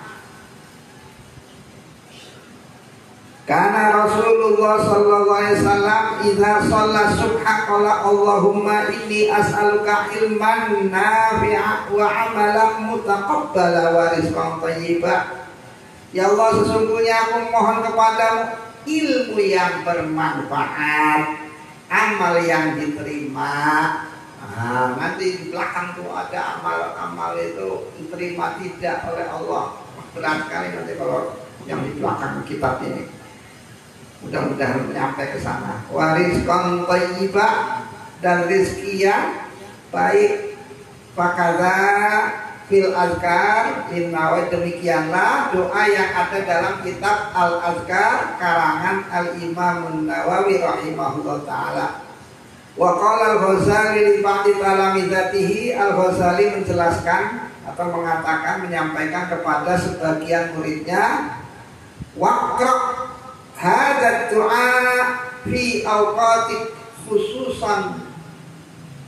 karena Rasulullah sallallahu alaihi wasallam idza shalla subha qala Allahumma inni as'aluka ilman nafi'a wa amalan mutaqabbala wa rizqan thayyiba. Ya Allah, sesungguhnya aku mohon kepadamu ilmu yang bermanfaat, amal yang diterima, Nah, nanti di belakang tuh ada amal-amal itu diterima tidak oleh Allah. Berat sekali nanti kalau yang di belakang kitab ini. Mudah-mudahan sampai ke sana. Warizqan thayyiba, dan rezeki yang baik. Fakadza fil azkar innawa, demikianlah doa yang ada dalam kitab Al-Azkar karangan Al-Imam Nawawi rahimahullah taala. Wa qala Al-Ghazali li ba'di talamizatihi, Al-Ghazali menjelaskan atau mengatakan, menyampaikan kepada sebagian muridnya, waqra hadzal du'a fi awqati khususan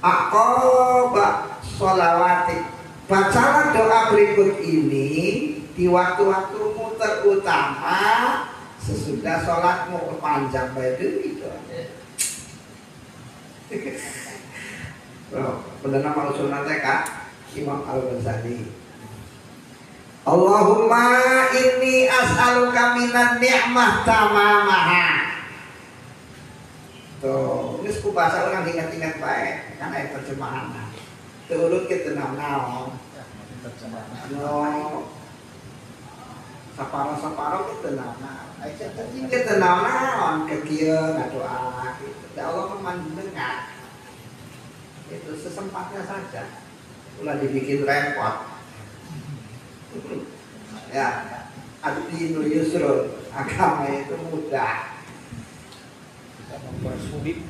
aqaba sholawati. Bacalah doa berikut ini di waktu-waktumu terutama sesudah sholatmu. Panjang banget gitu. Benar nama usul nanti Imam Al-Ghazali. Allahumma inni as'aluka minan ni'mah tamamaha. Tuh, ini suku bahasa orang ingat-ingat baik karena itu terjemahan. Turut kita naon. No, saparo kita naon. Kita naon kekieu ngadoa gitu. Ya Allah mendengar. Itu sesempatnya saja. Ulah dibikin repot. Ya, ad-dinu yusrun, agama itu mudah. Bisa mempersulit.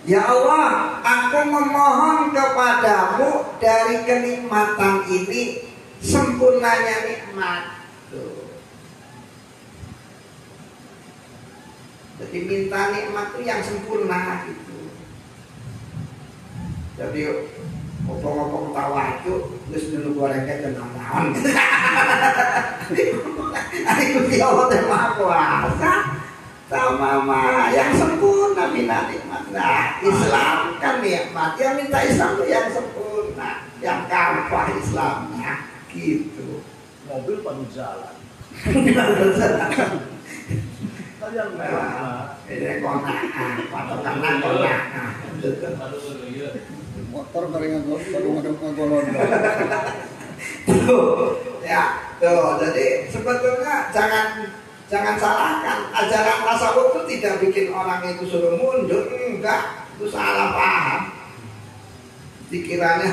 Ya Allah, aku memohon kepadamu dari kenikmatan ini, sempurnanya nikmat. Tuh. Jadi minta nikmat itu yang sempurna gitu. Jadi ngomong-ngomong tawadhu, terus dulu gorengnya tenang-tenang. Aku dia Allah Maha Kuasa. Sama yang sempurna minta nikmat. Nah, Islam kan nikmat. Yang minta Islam itu yang sempurna, yang kafah Islamnya, gitu. Mobil penuh jalan. Kalian merah. Ini kona'ah, patokannya kona'ah. Motor bareng ngagolon. Ya, tuh. Jadi sebetulnya jangan salahkan, ajaran tasawuf itu tidak bikin orang itu suruh mundur, enggak, itu salah paham. Dikiranya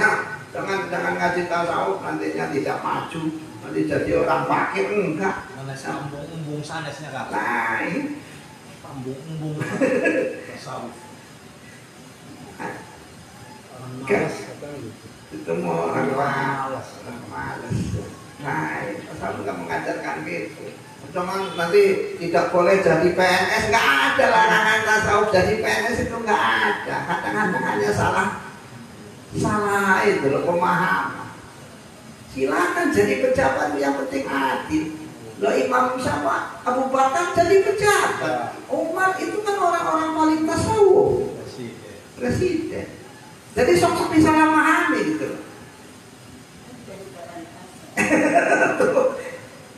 jangan ngaji tasawuf nantinya tidak maju, nanti jadi orang fakir, enggak. Mana sambung sanesnya Kak? Nah, ini Sambung tasawuf. Itu mau orang malas. Nah, tasawuf nggak mengajarkan gitu. Cuman nanti tidak boleh jadi PNS, nggak ada larangan tasawuf jadi PNS itu nggak ada. Kadang-kadang hanya salah itu loh, pemahaman. Silakan jadi pejabat, yang penting adil. Loh, Imam siapa? Abu Bakar jadi pejabat. Umar itu kan orang-orang paling tasawuf. Presiden. Jadi sok bisa memahami gitu loh.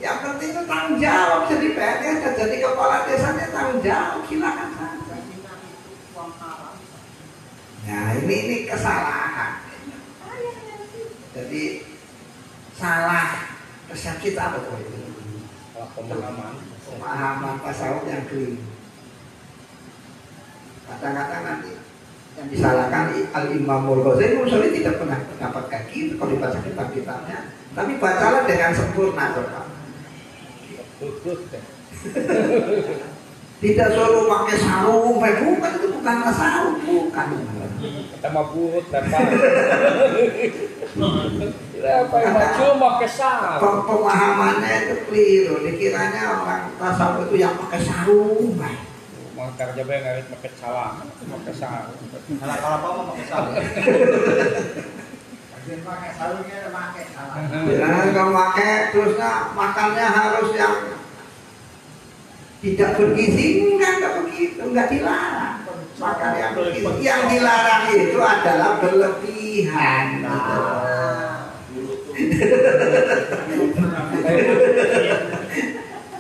Yang penting itu tanggung jawab, jadi PNS, jadi kepala desanya tanggung jawab, silakan saja. Nah, ini kesalahan. Jadi salah persepsi apa tuh itu? Pemahaman tasawuf yang keliru. Kadang-kadang nanti yang disalahkan Al-Imamul Ghazali Musoli tidak pernah pendapat kayak gitu kalau dibaca kitab-kitabnya. Tapi bacalah dengan sempurna coba. Tidak suruh pakai sarung, bukan, itu bukan tasawuf, bukan. Kita mabut dapat. Apa yang maju pakai sarung? Pemahamannya itu keliru. Dikiranya orang tasawuf itu yang pakai sarung. Mangkar jabe ngarit pakai salam, pakai sarung. Kalau apa mau pakai sarung? Pakai sarungnya pakai salam. Jangan kalau pakai terusnya makannya harus yang tidak bergizi, enggak begitu, enggak dilarang. Makan yang bergizi, yang dilarang itu adalah berlebihan.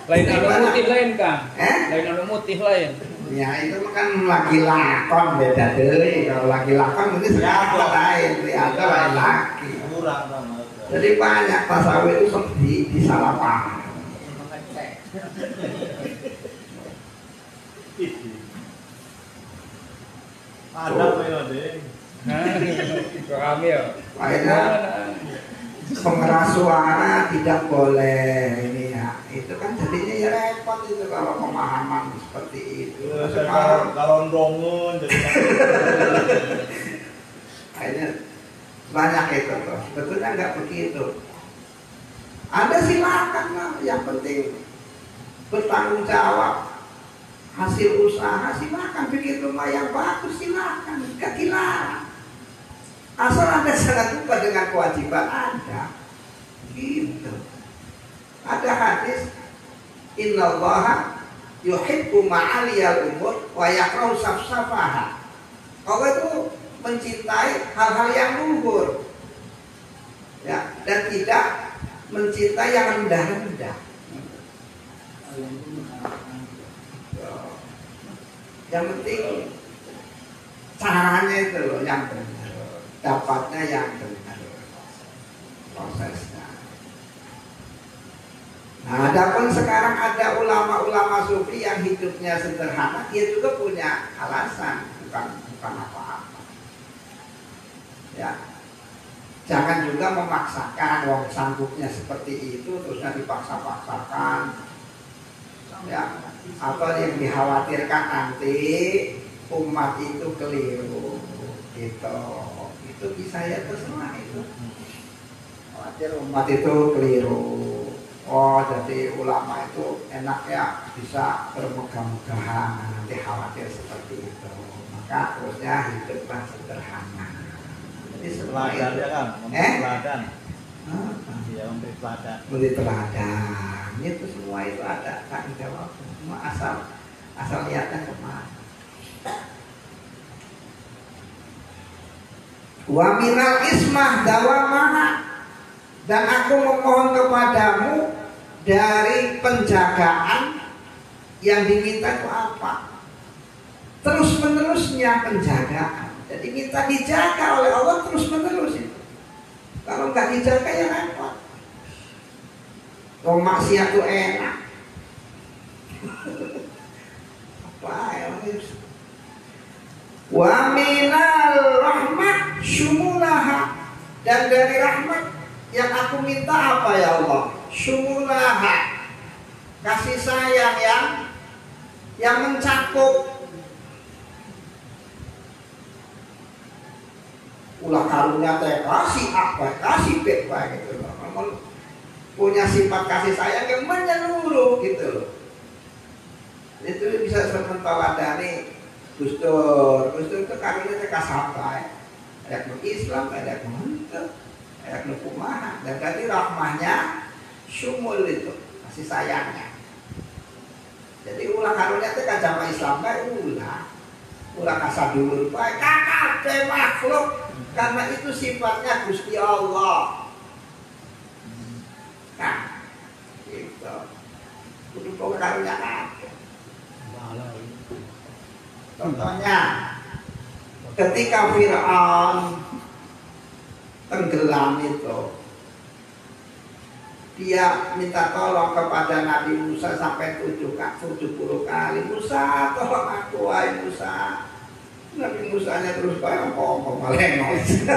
Lain anu mutih lain kan? Eh? Lain anu mutih lain. Ya itu kan lagi lakon beda deh. Kalau lagi lakon ini sekarang lain, ternyata lain lagi. Kurang sama. Jadi banyak tasawuf itu disalah paham. Ada apa ya, Deng? Kami ya. Makanya pengeras suara tidak boleh ini ya. Itu kan jadinya ya repot itu kalau pemahaman seperti itu. Kalau ndongun jadi Akhirnya banyak itu tuh. Sebetulnya nggak begitu. Anda silakan lah. Yang penting bertanggung jawab. Hasil usaha silakan, bikin rumah yang bagus silakan, nggak dilarang. Asal Anda sangat lupa dengan kewajiban Anda. Gitu. Ada hadis, innallaha yuhibbu ma'aliyal umur wa yakrahu safsafaha. Allah itu mencintai hal-hal yang luhur, ya, dan tidak mencintai yang rendah-rendah. Yang penting caranya itu loh yang benar, dapatnya yang benar, prosesnya. Nah, adapun sekarang ada ulama-ulama sufi yang hidupnya sederhana, dia juga punya alasan, bukan apa-apa. Ya, jangan juga memaksakan, wong sanggupnya seperti itu terusnya dipaksa-paksakan. Ya, apa yang dikhawatirkan nanti umat itu keliru gitu. Itu bisa ya terserah itu. Khawatir umat itu keliru. Oh, jadi ulama itu enaknya bisa bermegah-megahan, nanti khawatir seperti itu. Maka terusnya hiduplah sederhana. Jadi teladan ya kan? Teladan. Iya, memberi teladan. Memberi teladan. Itu semua itu ada tanggung jawab. Cuma asal niatnya kemana. Wa minal ismah dawamaha, dan aku memohon kepadamu dari penjagaan yang diminta itu apa? Terus menerusnya penjagaan. Jadi minta dijaga oleh Allah terus menerus itu. Kalau nggak dijaga ya repot. Kalau maksiat itu enak. Apa ya? Wa minal rahmat syumulaha, dan dari rahmat yang aku minta apa ya Allah? Syumulaha, kasih sayang yang mencakup. Ulah karunia teh kasih apa? Kasih baik gitu loh. Punya sifat kasih sayang yang menyeluruh gitu loh. Itu bisa menteladani Gus Dur itu karunia teh sampai ada Islam, ada mantep, ada kumaha, dan tadi rahmahnya syumul itu kasih sayangnya. Jadi ulah karunia teh kacama Islam bae ulah kasadulur bae kakak makhluk, karena itu sifatnya Gusti Allah. Nah, gitu. Kudu kau karunia kabeh. Contohnya, ketika Fir'aun tenggelam itu, dia minta tolong kepada Nabi Musa sampai 70 kali. Musa, tolong aku, wahai Musa. Nabi Musanya terus bayang ngomong malengos.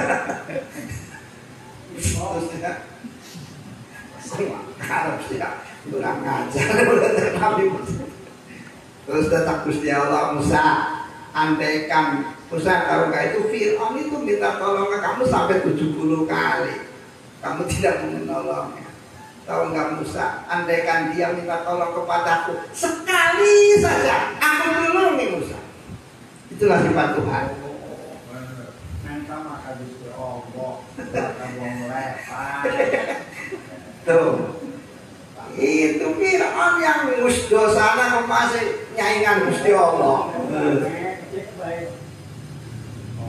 Terusnya, harap dia kurang ngajar Nabi Musa. Terus tetap Gusti Allah, Musa, andaikan Musa kalau nggak itu Fir'aun itu minta tolong ke kamu sampai 70 kali, kamu tidak mau menolongnya. Tahu nggak Musa, andaikan dia minta tolong kepadaku sekali saja, aku tolongi Musa. Itulah sifat Tuhan. Minta maka Gusti Allah, bukan wong lepas. Tuh. Itu Fir'aun yang musdosana masih nyaingan Gusti Allah.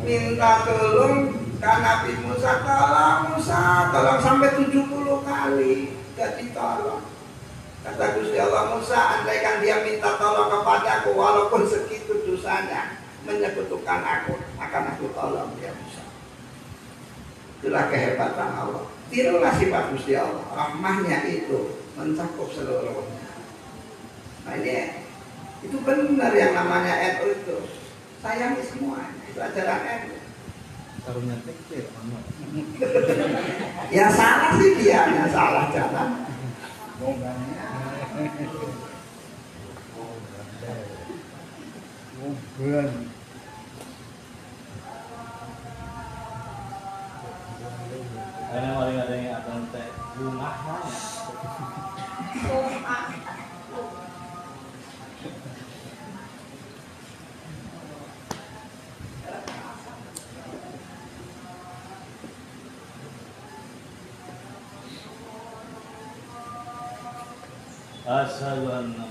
Minta tolong kan Nabi Musa, tolong sampai 70 kali gak ditolong. Kata Gusti Allah, Musa, andaikan dia minta tolong kepadaku walaupun segitu dosanya menyekutukan aku, akan aku tolong dia Musa. Itulah kehebatan Allah. Tirulah sifat Gusti Allah. Rahmahnya itu mencakup seluruhnya. Nah ini itu benar yang namanya NU itu. Sayangi semuanya. Itu ajaran NU. Karunya tektir, Ya salah sih dia, yang salah jalan. Karena paling ada yang akan teh bunga mana? Asyhadu anna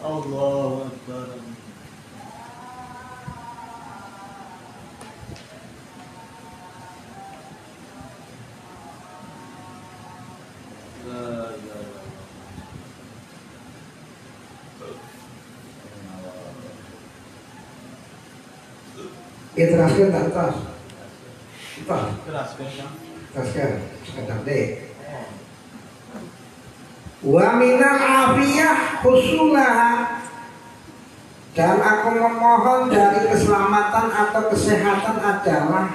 Allahu Akbar. Ya teraskan tak tas. Tas. Teraskan. Sekedar deh. Wa minal afiyah husulaha, dan aku memohon dari keselamatan atau kesehatan adalah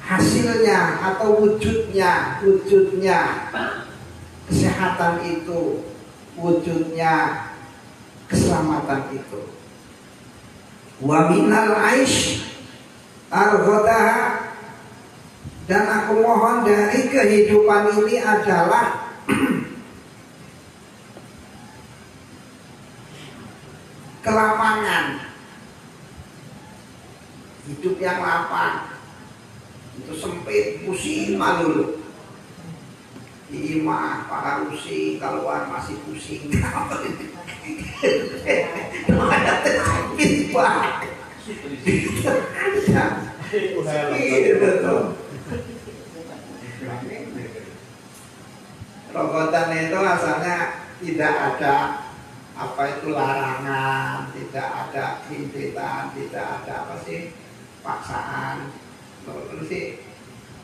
hasilnya atau wujudnya kesehatan itu, wujudnya keselamatan itu. Wa minal aish arghadaha, dan aku mohon dari kehidupan ini adalah kelapangan, hidup yang lapang. Itu sempit, pusing malu. Di imah, para pusing, keluar masih pusing. Mana sempit banget. Rokotan itu asalnya tidak ada apa itu larangan, tidak ada himpitan, tidak ada apa sih paksaan. Terus sih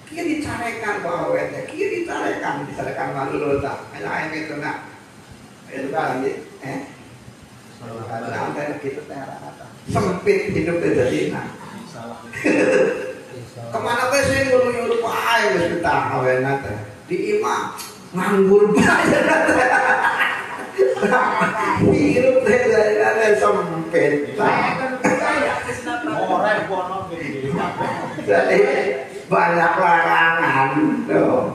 kiri carekan bahwa kiri carekan malu lota. Kayak itu nak itu kan kalau gitu sempit hidup jadi nah. Kemana pun saya ngurus pakai wes kita kawan nanti di imam nganggur banget. Hidup saya sempit. Jadi banyak larangan tuh.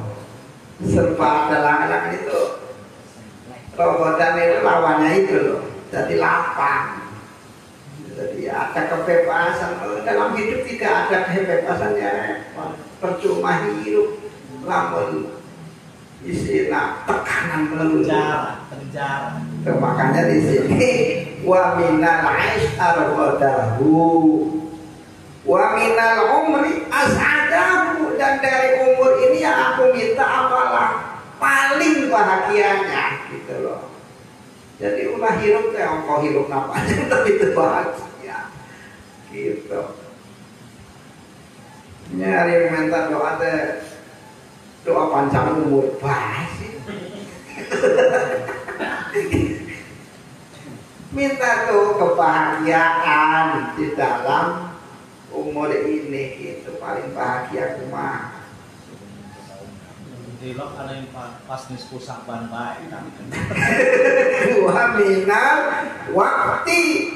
Serba ada larangan itu. Robotan itu lawannya itu loh. Jadi lapang. Jadi ada kebebasan. Dalam hidup tidak ada kebebasan ya. Percuma hidup. Lamun istilah tekanan penjara. Makanya di sini wa minal aish arwadahu, Wa minal umri as'adahu, dan dari umur ini yang aku minta apalah paling bahagianya gitu loh. Jadi ulah hirup teh engkau hirup napanya tapi itu bahagia gitu. Nyari minta doa teh doa panjang umur baik sih. Minta tuh kebahagiaan di dalam umur ini itu paling bahagia kumah. Dilok ada yang pas nisfu Sa'ban baik kan. Wa minal waktu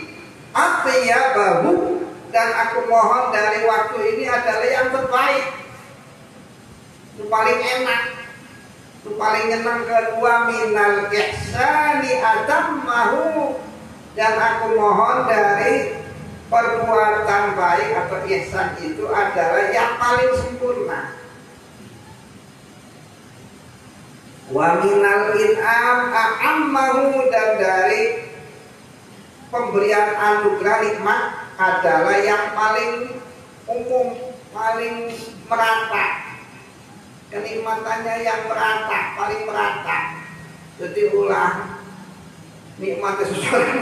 atyabahu, dan aku mohon dari waktu ini adalah yang terbaik, itu paling enak, itu paling nyenang. Kedua minal ihsani atammahu, dan aku mohon dari perbuatan baik atau ihsan itu adalah yang paling sempurna. Wa minal in'am a'ammahu, dan dari pemberian anugerah nikmat adalah yang paling umum, paling merata. Kenikmatannya yang merata, paling merata. Jadi ulah nikmatnya seseorang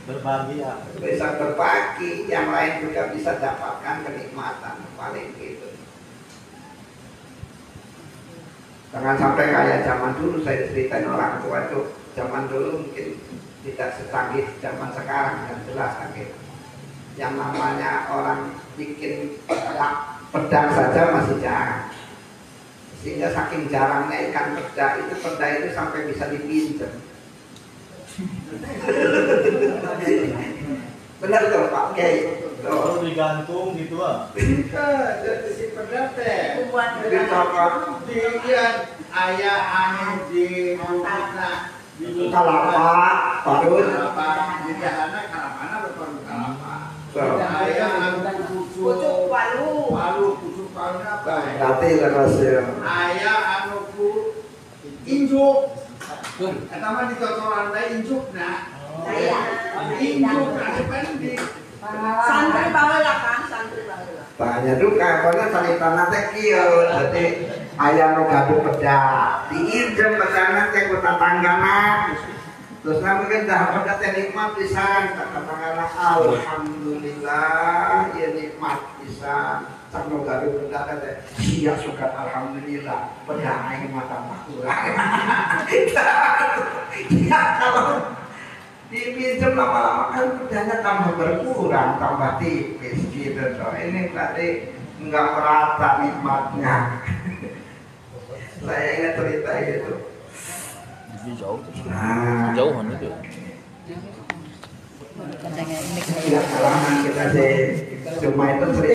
Berbagi ya. bisa berbagi, yang lain juga bisa dapatkan kenikmatan, paling gitu. Jangan sampai kayak zaman dulu, saya ceritain orang tua itu zaman dulu mungkin tidak secanggih zaman sekarang, yang jelas kan gitu. Yang namanya orang bikin pedang saja masih jarang, sehingga saking jarangnya ikan peda itu sampai bisa dipinjam. Benar tuh Pak Kiai. Kalau digantung gitu ah. Bisa jadi si peda teh. Buat Di toko dia ayah anu di rumah di Kalapa, parut. Kalapa di dahana kalapana berparu kalapa. So, Ayah anu kucu pucuk palu. palu kucu palu apa? berarti terus ya. Ayah anu ku injuk. Eta mah di totoran teh injuk na. Saya. Injuk anu penting. Santri baheula kan, santri baheula. Tanya duka, karena sanitana teh kieu, jadi aya nu gaduh peda, diinjem pedana teh ku tatanggana. Terus namun dah peda teh nikmat pisan, tatanggana alhamdulillah, ya nikmat pisan. Sak nu gaduh peda teh, sia suka alhamdulillah, peda aing mah tambah kurang. Ya kalau dipinjam lama-lama kan pedanya tambah berkurang, tambah tipis gitu. So, ini tadi nggak merata nikmatnya. Saya ingat cerita itu. Nah, Jauhan itu. Katanya ini ya, kita sih cuma itu cerita.